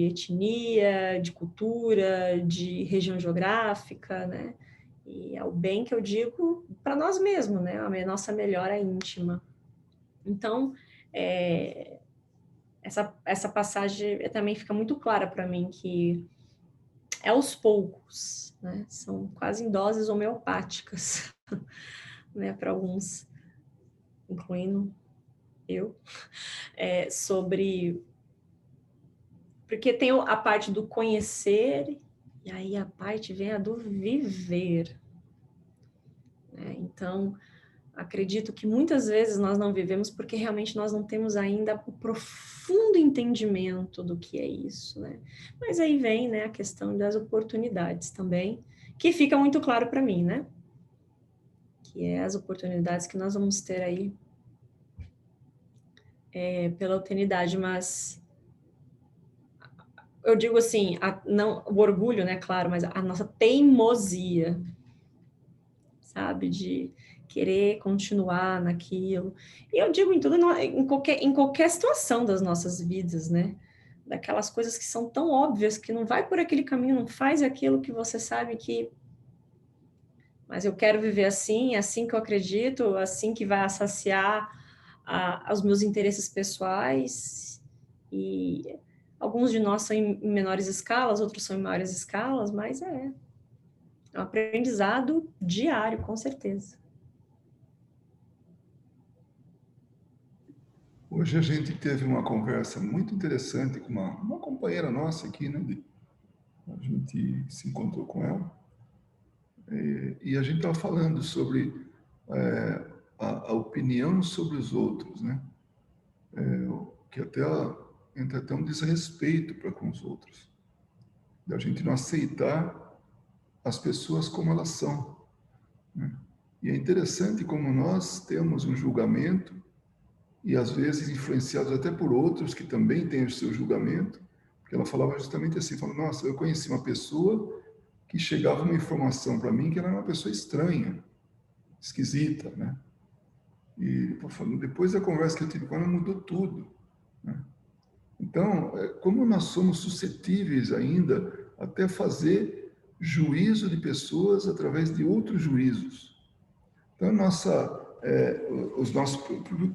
[SPEAKER 1] etnia, de cultura, de região geográfica, né? E é o bem que eu digo para nós mesmos, né? A nossa melhora íntima. Então, essa passagem também fica muito clara para mim, que é aos poucos, né? São quase em doses homeopáticas, né? Para alguns, incluindo eu, sobre... Porque tem a parte do conhecer, e aí a parte vem a do viver, né? Então, acredito que muitas vezes nós não vivemos porque realmente nós não temos ainda o profundo entendimento do que é isso, né? Mas aí vem, né, a questão das oportunidades também, que fica muito claro para mim, né? Que é as oportunidades que nós vamos ter aí pela eternidade, mas eu digo assim, não, o orgulho, né, claro, mas a nossa teimosia, sabe, de querer continuar naquilo. E eu digo em tudo, em qualquer situação das nossas vidas, né? Daquelas coisas que são tão óbvias, que não vai por aquele caminho, não faz aquilo que você sabe que... Mas eu quero viver assim, é assim que eu acredito, assim que vai saciar aos meus interesses pessoais. E alguns de nós são em menores escalas, outros são em maiores escalas, mas é um aprendizado diário, com certeza.
[SPEAKER 2] Hoje a gente teve uma conversa muito interessante com uma companheira nossa aqui, né? A gente se encontrou com ela e a gente estava falando sobre a opinião sobre os outros, né? Que até entra até um desrespeito para com os outros, da gente não aceitar as pessoas como elas são, né? E é interessante como nós temos um julgamento e às vezes influenciados até por outros que também têm o seu julgamento, porque ela falava justamente assim, falando, nossa, eu conheci uma pessoa que chegava uma informação para mim que ela era uma pessoa estranha, esquisita, né? E depois da conversa que eu tive com ela, mudou tudo, né? Então, como nós somos suscetíveis ainda até fazer juízo de pessoas através de outros juízos. Então, os nossos...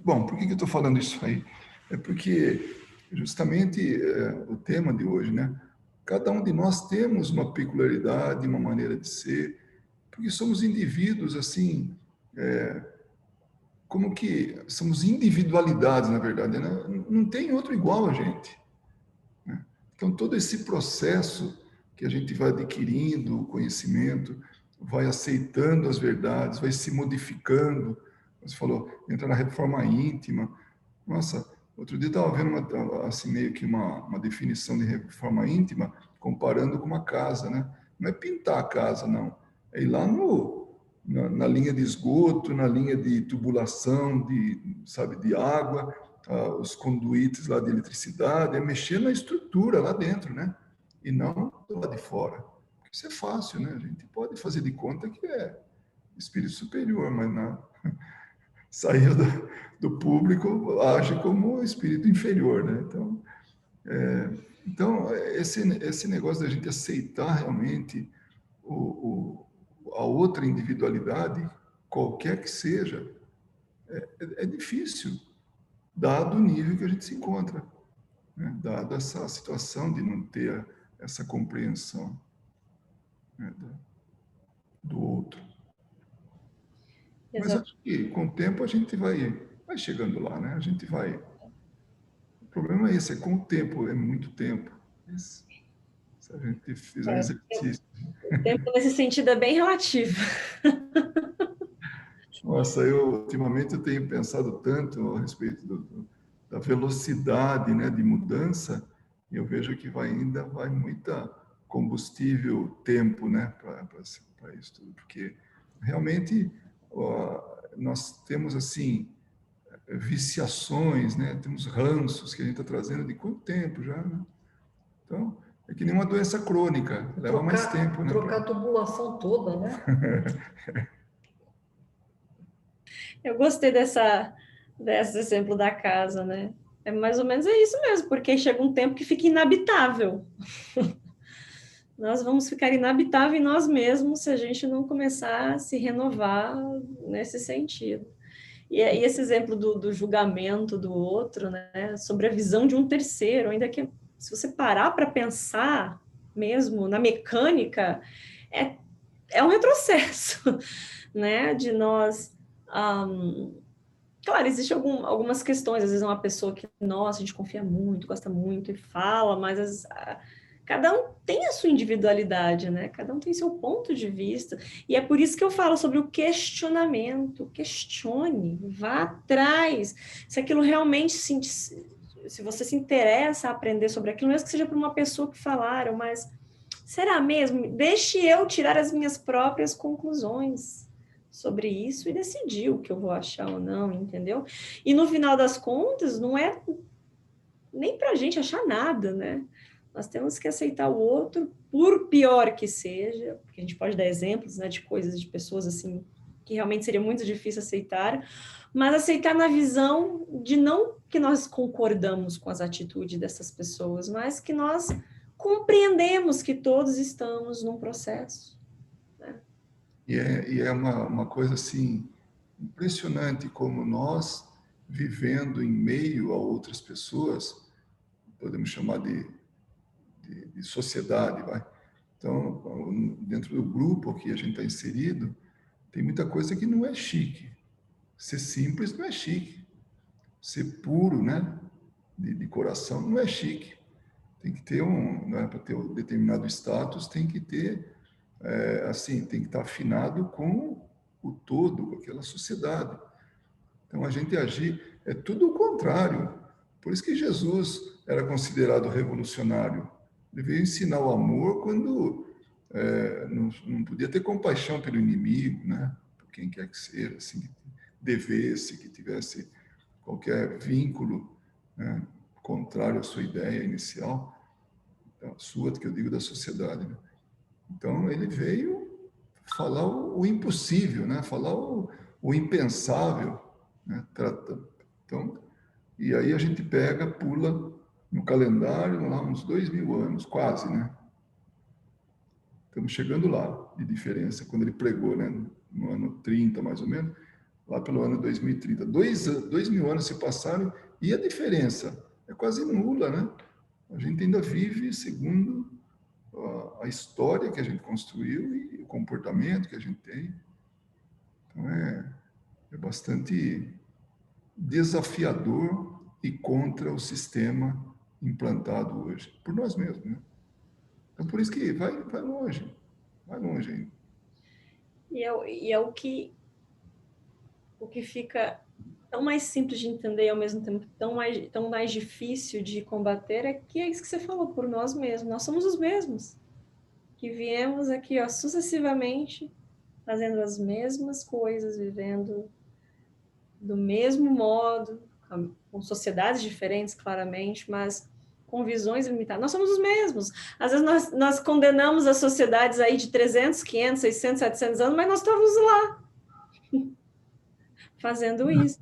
[SPEAKER 2] Bom, por que eu estou falando isso aí? É porque justamente o tema de hoje, né? Cada um de nós temos uma peculiaridade, uma maneira de ser, porque somos indivíduos, assim, como que somos individualidades, na verdade, né? Não tem outro igual a gente, né? Então, todo esse processo que a gente vai adquirindo o conhecimento, vai aceitando as verdades, vai se modificando. Você falou, entra na reforma íntima. Nossa, outro dia eu estava vendo assim, meio que uma definição de reforma íntima, comparando com uma casa, né? Não é pintar a casa, não. É ir lá na linha de esgoto, na linha de tubulação, sabe, de água, os conduítes lá de eletricidade, é mexer na estrutura lá dentro, né? E não do lado de fora. Isso é fácil, né? A gente pode fazer de conta que é espírito superior, mas não. Saiu do público, age como espírito inferior, né? Então esse negócio da gente aceitar realmente a outra individualidade, qualquer que seja, é difícil, dado o nível que a gente se encontra, né? Dado essa situação de não ter essa compreensão, né, do outro. Mas
[SPEAKER 1] Exato.
[SPEAKER 2] acho que com o tempo a gente vai chegando lá, né? A gente vai. O problema é esse, é com o tempo, é muito tempo. Mas, se a gente fizer um exercício.
[SPEAKER 1] O tempo nesse sentido é bem relativo.
[SPEAKER 2] Nossa, ultimamente eu tenho pensado tanto a respeito da velocidade, né, de mudança, e eu vejo que ainda vai muita combustível tempo, né, para isso tudo, porque realmente nós temos assim viciações, né, temos ranços que a gente está trazendo de quanto tempo já, né? Então é que nem uma doença crônica, leva mais tempo, né?
[SPEAKER 3] Trocar a tubulação toda, né?
[SPEAKER 1] Eu gostei desse exemplo da casa, né? É mais ou menos isso mesmo, porque chega um tempo que fica inabitável. Nós vamos ficar inabitável em nós mesmos se a gente não começar a se renovar nesse sentido. E esse exemplo do julgamento do outro, né, sobre a visão de um terceiro, ainda que se você parar para pensar mesmo na mecânica, é um retrocesso, né, de nós... Claro, existem algumas questões, às vezes uma pessoa que, nossa, a gente confia muito, gosta muito e fala, mas cada um tem a sua individualidade, né? Cada um tem seu ponto de vista. E é por isso que eu falo sobre o questionamento. Questione, vá atrás. Se aquilo realmente se você se interessa a aprender sobre aquilo, mesmo que seja por uma pessoa que falaram, mas será mesmo? Deixe eu tirar as minhas próprias conclusões sobre isso e decidir o que eu vou achar ou não, entendeu? E no final das contas, não é nem para a gente achar nada, né? Nós temos que aceitar o outro, por pior que seja, porque a gente pode dar exemplos, né, de coisas, de pessoas assim, que realmente seria muito difícil aceitar, mas aceitar na visão de não que nós concordamos com as atitudes dessas pessoas, mas que nós compreendemos que todos estamos num processo. Né?
[SPEAKER 2] E é uma coisa assim impressionante como nós, vivendo em meio a outras pessoas, podemos chamar de sociedade, vai. Então, dentro do grupo que a gente está inserido, tem muita coisa que não é chique. Ser simples não é chique. Ser puro, né, de coração não é chique. Tem que ter né, para ter um determinado status, tem que ter assim, tem que estar afinado com o todo, aquela sociedade. Então, a gente agir é tudo o contrário. Por isso que Jesus era considerado revolucionário. Ele veio ensinar o amor quando não podia ter compaixão pelo inimigo, né? Por quem quer que seja, assim, que devesse, que tivesse qualquer vínculo, né, contrário à sua ideia inicial, a sua, que eu digo da sociedade, né? Então, ele veio falar o impossível, né? Falar o impensável, né? Então, e aí a gente pula no calendário lá uns 2000 anos, quase, né? Estamos chegando lá, de diferença, quando ele pregou, né, no ano 30, mais ou menos, lá pelo ano 2030. 2.000 anos se passaram e a diferença é quase nula, né? A gente ainda vive segundo a história que a gente construiu e o comportamento que a gente tem. Então, é bastante desafiador e contra o sistema implantado hoje, por nós mesmos, né? Então, por isso que vai longe ainda.
[SPEAKER 1] E é o que fica tão mais simples de entender e ao mesmo tempo tão mais difícil de combater, é que é isso que você falou, por nós mesmos. Nós somos os mesmos, que viemos aqui, ó, sucessivamente, fazendo as mesmas coisas, vivendo do mesmo modo, com sociedades diferentes, claramente, mas com visões limitadas. Nós somos os mesmos. Às vezes nós condenamos as sociedades aí de 300, 500, 600, 700 anos, mas nós estamos lá, fazendo isso.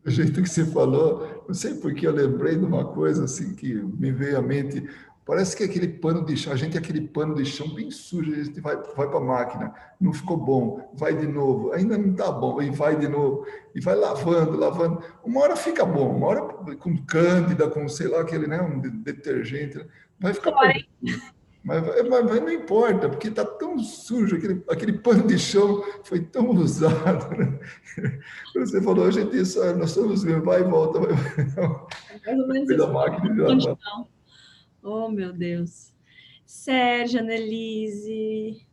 [SPEAKER 2] Do jeito que você falou, não sei porque eu lembrei de uma coisa assim que me veio à mente. Parece que aquele pano de chão, a gente é aquele pano de chão bem sujo, a gente vai para a máquina, não ficou bom, vai de novo, ainda não está bom, e vai de novo, e vai lavando. Uma hora fica bom, uma hora com cândida, com sei lá, aquele, né, um detergente, vai ficar bom. Mas não importa, porque está tão sujo, aquele pano de chão foi tão usado. Né? Você falou, gente, nós somos mesmo, vai e volta, vai.
[SPEAKER 1] Mais ou menos
[SPEAKER 2] Da máquina de lavar.
[SPEAKER 1] Oh, meu Deus. Sérgio, Annelise,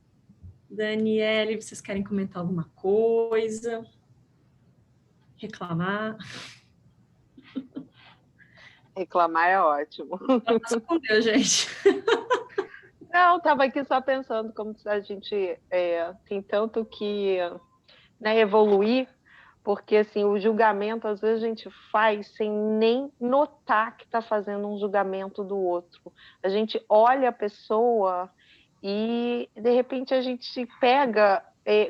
[SPEAKER 1] Daniele, vocês querem comentar alguma coisa? Reclamar?
[SPEAKER 4] Reclamar é ótimo.
[SPEAKER 1] Respondeu, gente.
[SPEAKER 4] Não, estava aqui só pensando como a gente tem tanto que, né, evoluir, porque assim, o julgamento às vezes a gente faz sem nem notar que está fazendo um julgamento do outro. A gente olha a pessoa e de repente a gente se pega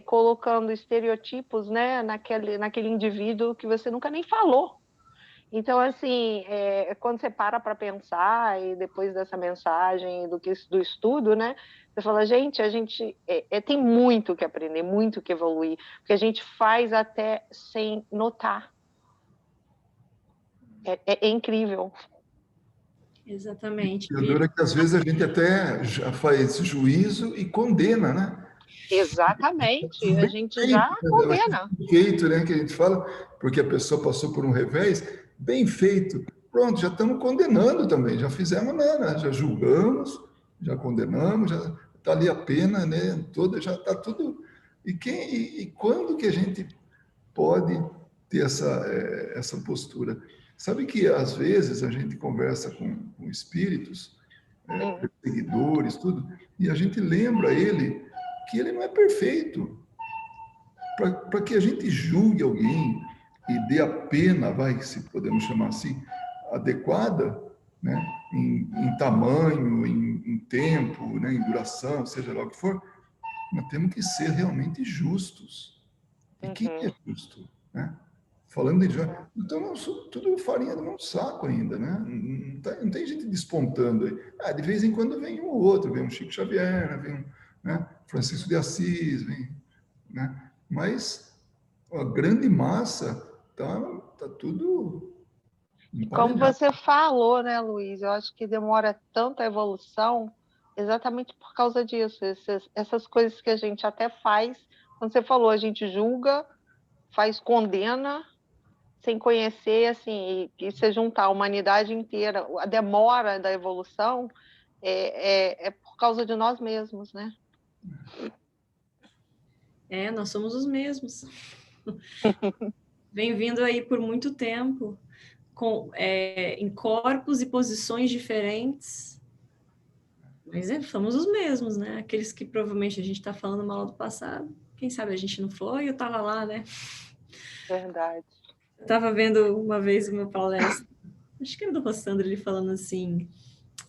[SPEAKER 4] colocando estereotipos, né, naquele indivíduo que você nunca nem falou. Então, assim, quando você para pensar, e depois dessa mensagem do estudo, né, você fala, gente, a gente tem muito que aprender, muito que evoluir, porque a gente faz até sem notar. É incrível.
[SPEAKER 1] Exatamente.
[SPEAKER 2] E o duro é que às vezes a gente até já faz juízo e condena, né?
[SPEAKER 4] Exatamente, a gente já condena.
[SPEAKER 2] Bem feito, né, que a gente fala, porque a pessoa passou por um revés, bem feito. Pronto, já estamos condenando também, já fizemos nada, já julgamos, já condenamos, já está ali a pena, né, toda, já está tudo. E quando que a gente pode ter essa postura? Sabe que às vezes a gente conversa com espíritos, perseguidores, tudo, e a gente lembra ele que ele não é perfeito. Para que a gente julgue alguém e dê a pena, se podemos chamar assim, adequada, né, em tamanho, em tempo, né, em duração, seja lá o que for, nós temos que ser realmente justos. E quem é justo? Né? Falando de então, tudo farinha do mesmo saco ainda, né? Não tem gente despontando aí. De vez em quando vem um ou outro, vem um Chico Xavier, vem um, né, Francisco de Assis, vem, né? Mas a grande massa tá tudo
[SPEAKER 4] Como você falou, né, Luiz? Eu acho que demora tanto a evolução exatamente por causa disso. Essas coisas que a gente até faz, quando você falou, a gente julga, condena, sem conhecer, assim, e se juntar a humanidade inteira, a demora da evolução é por causa de nós mesmos, né?
[SPEAKER 1] Nós somos os mesmos. Vem vindo aí por muito tempo, em corpos e posições diferentes, mas somos os mesmos, né? Aqueles que provavelmente a gente está falando mal do passado. Quem sabe a gente não foi, eu estava lá, né?
[SPEAKER 4] Verdade.
[SPEAKER 1] Eu estava vendo uma vez uma palestra, acho que era do Rossandro, ele falando assim,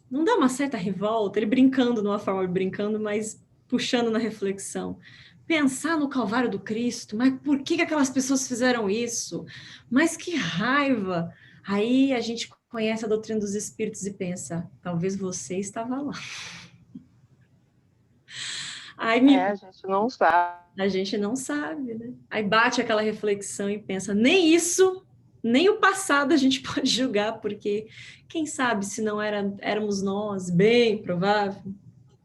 [SPEAKER 1] não dá uma certa revolta, ele brincando, numa forma de brincando, mas puxando na reflexão. Pensar no Calvário do Cristo, mas por que aquelas pessoas fizeram isso? Mas que raiva! Aí a gente conhece a doutrina dos espíritos e pensa, talvez você estava lá. Aí
[SPEAKER 4] a gente não sabe.
[SPEAKER 1] A gente não sabe, né? Aí bate aquela reflexão e pensa, nem isso, nem o passado a gente pode julgar, porque quem sabe se não éramos nós, bem provável,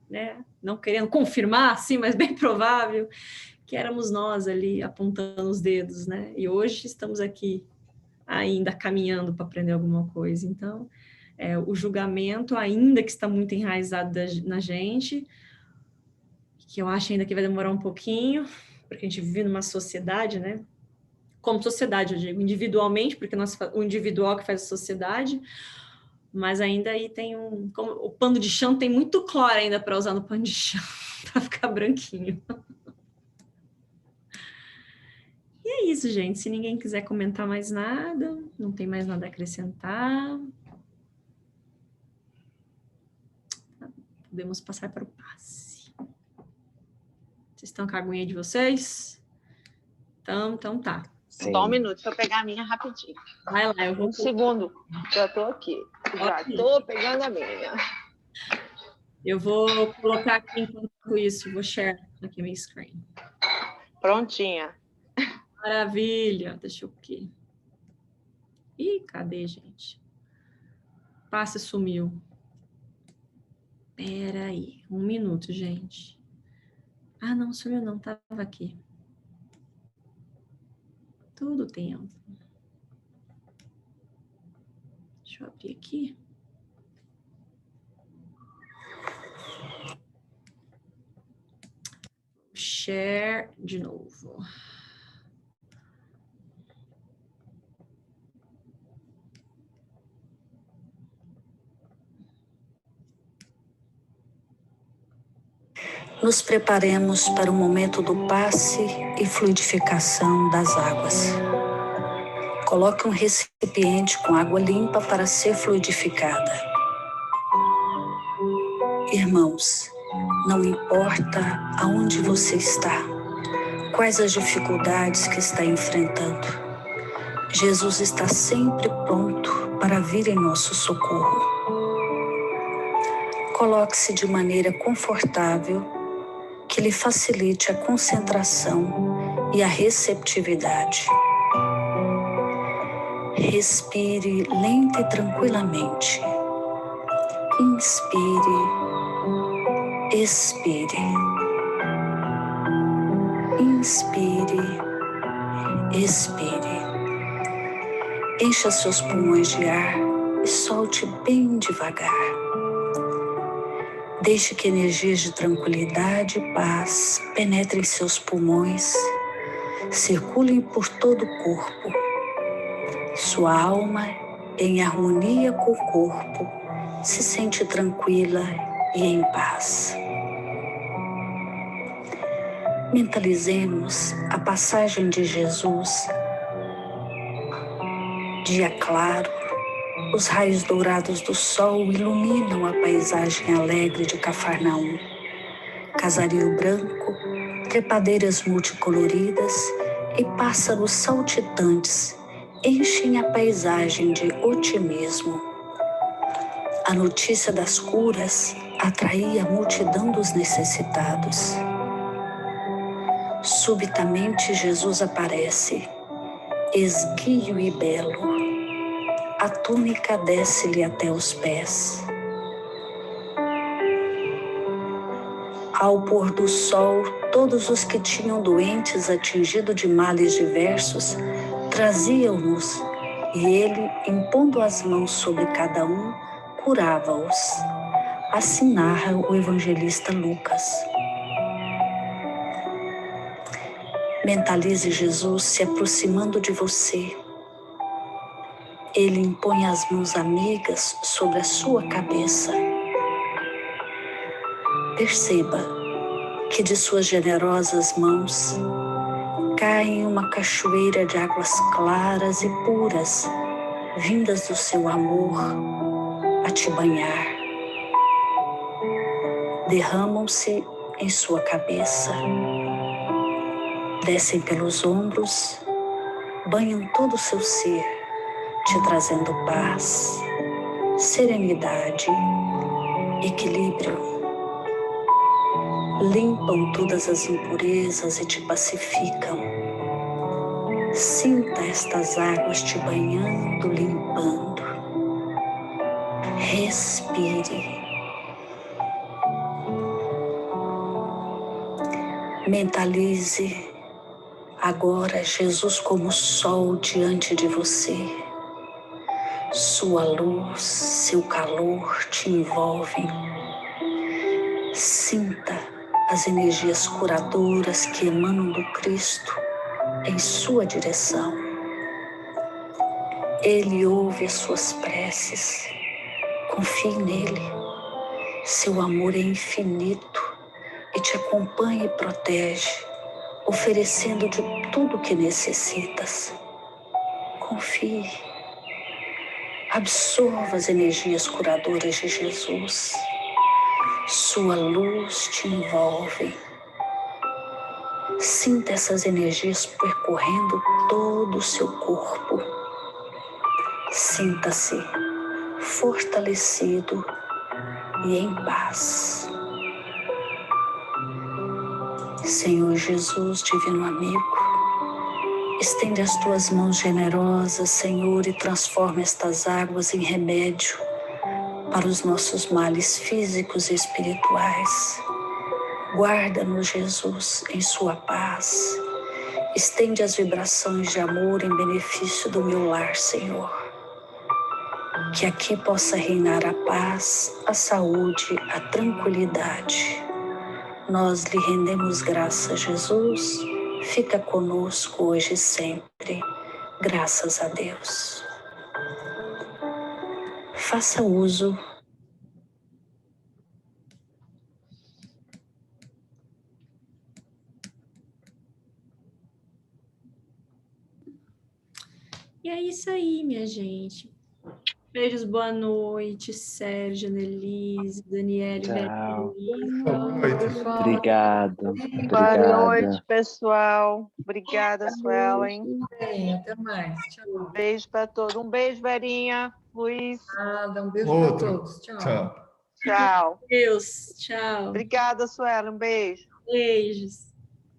[SPEAKER 1] né? Não querendo confirmar, sim, mas bem provável que éramos nós ali apontando os dedos, né? E hoje estamos aqui ainda caminhando para aprender alguma coisa. Então, o julgamento, ainda que está muito enraizado na gente, que eu acho ainda que vai demorar um pouquinho, porque a gente vive numa sociedade, né? Como sociedade, eu digo, individualmente, porque o individual que faz a sociedade, mas ainda aí tem como o pano de chão tem muito cloro ainda para usar no pano de chão, para ficar branquinho. E é isso, gente. Se ninguém quiser comentar mais nada, não tem mais nada a acrescentar, podemos passar para o passe. Vocês estão com a aguinha de vocês? Então tá.
[SPEAKER 4] Sim. Só um minuto, deixa eu pegar a minha rapidinho.
[SPEAKER 1] Vai lá, eu vou...
[SPEAKER 4] Um segundo, já estou aqui. Já estou pegando a minha.
[SPEAKER 1] Eu vou colocar aqui enquanto isso, vou share aqui meu screen.
[SPEAKER 4] Prontinha.
[SPEAKER 1] Maravilha. Deixa eu aqui. Ih, cadê, gente? Passe sumiu. Espera aí, 1 minuto, gente. Ah, não, sumiu não, estava aqui. Todo tempo. Deixa eu abrir aqui. Share de novo.
[SPEAKER 5] Nos preparemos para o momento do passe e fluidificação das águas. Coloque um recipiente com água limpa para ser fluidificada. Irmãos, não importa aonde você está, quais as dificuldades que está enfrentando, Jesus está sempre pronto para vir em nosso socorro. Coloque-se de maneira confortável que lhe facilite a concentração e a receptividade. Respire lenta e tranquilamente. Inspire, expire. Inspire, expire. Encha seus pulmões de ar e solte bem devagar. Deixe que energias de tranquilidade e paz penetrem seus pulmões, circulem por todo o corpo. Sua alma, em harmonia com o corpo, se sente tranquila e em paz. Mentalizemos a passagem de Jesus. Dia claro, os raios dourados do sol iluminam a paisagem alegre de Cafarnaum. Casario branco, trepadeiras multicoloridas e pássaros saltitantes enchem a paisagem de otimismo. A notícia das curas atraía a multidão dos necessitados. Subitamente Jesus aparece, esguio e belo. A túnica desce-lhe até os pés. Ao pôr do sol, todos os que tinham doentes atingidos de males diversos traziam-nos, e ele, impondo as mãos sobre cada um, curava-os. Assim narra o evangelista Lucas. Mentalize Jesus se aproximando de você. Ele impõe as mãos amigas sobre a sua cabeça. Perceba que de suas generosas mãos caem uma cachoeira de águas claras e puras, vindas do seu amor a te banhar. Derramam-se em sua cabeça, descem pelos ombros, banham todo o seu ser, te trazendo paz, serenidade, equilíbrio. limpam todas as impurezas e te pacificam. Sinta estas águas te banhando, limpando. Respire. Mentalize agora Jesus como sol diante de você. Sua luz, seu calor te envolvem. Sinta as energias curadoras que emanam do Cristo em sua direção. Ele ouve as suas preces. Confie nele. Seu amor é infinito e te acompanha e protege, oferecendo de tudo o que necessitas. Confie. Absorva as energias curadoras de Jesus. Sua luz te envolve. Sinta essas energias percorrendo todo o seu corpo. Sinta-se fortalecido e em paz. Senhor Jesus, divino amigo, estende as tuas mãos generosas, Senhor, e transforma estas águas em remédio para os nossos males físicos e espirituais. Guarda-nos, Jesus, em sua paz. Estende as vibrações de amor em benefício do meu lar, Senhor. Que aqui possa reinar a paz, a saúde, a tranquilidade. Nós lhe rendemos graças, Jesus. Fica conosco hoje e sempre. Graças a Deus. Faça uso
[SPEAKER 1] E é isso aí, minha gente. Beijos, boa noite, Sérgio, Annelise, Daniele,
[SPEAKER 6] Tchau.
[SPEAKER 2] Boa noite.
[SPEAKER 6] Obrigado.
[SPEAKER 4] Boa noite,
[SPEAKER 6] Obrigada.
[SPEAKER 4] pessoal. Obrigada, Suelen.
[SPEAKER 3] Bem, até mais. Tchau.
[SPEAKER 4] Um beijo para todos. Um beijo, Verinha, Luiz.
[SPEAKER 3] Nada, um beijo
[SPEAKER 2] Outro.
[SPEAKER 3] para todos. Tchau.
[SPEAKER 2] Tchau.
[SPEAKER 4] Tchau.
[SPEAKER 1] Deus, tchau.
[SPEAKER 4] Obrigada, Suelen. Um beijo.
[SPEAKER 1] Beijos.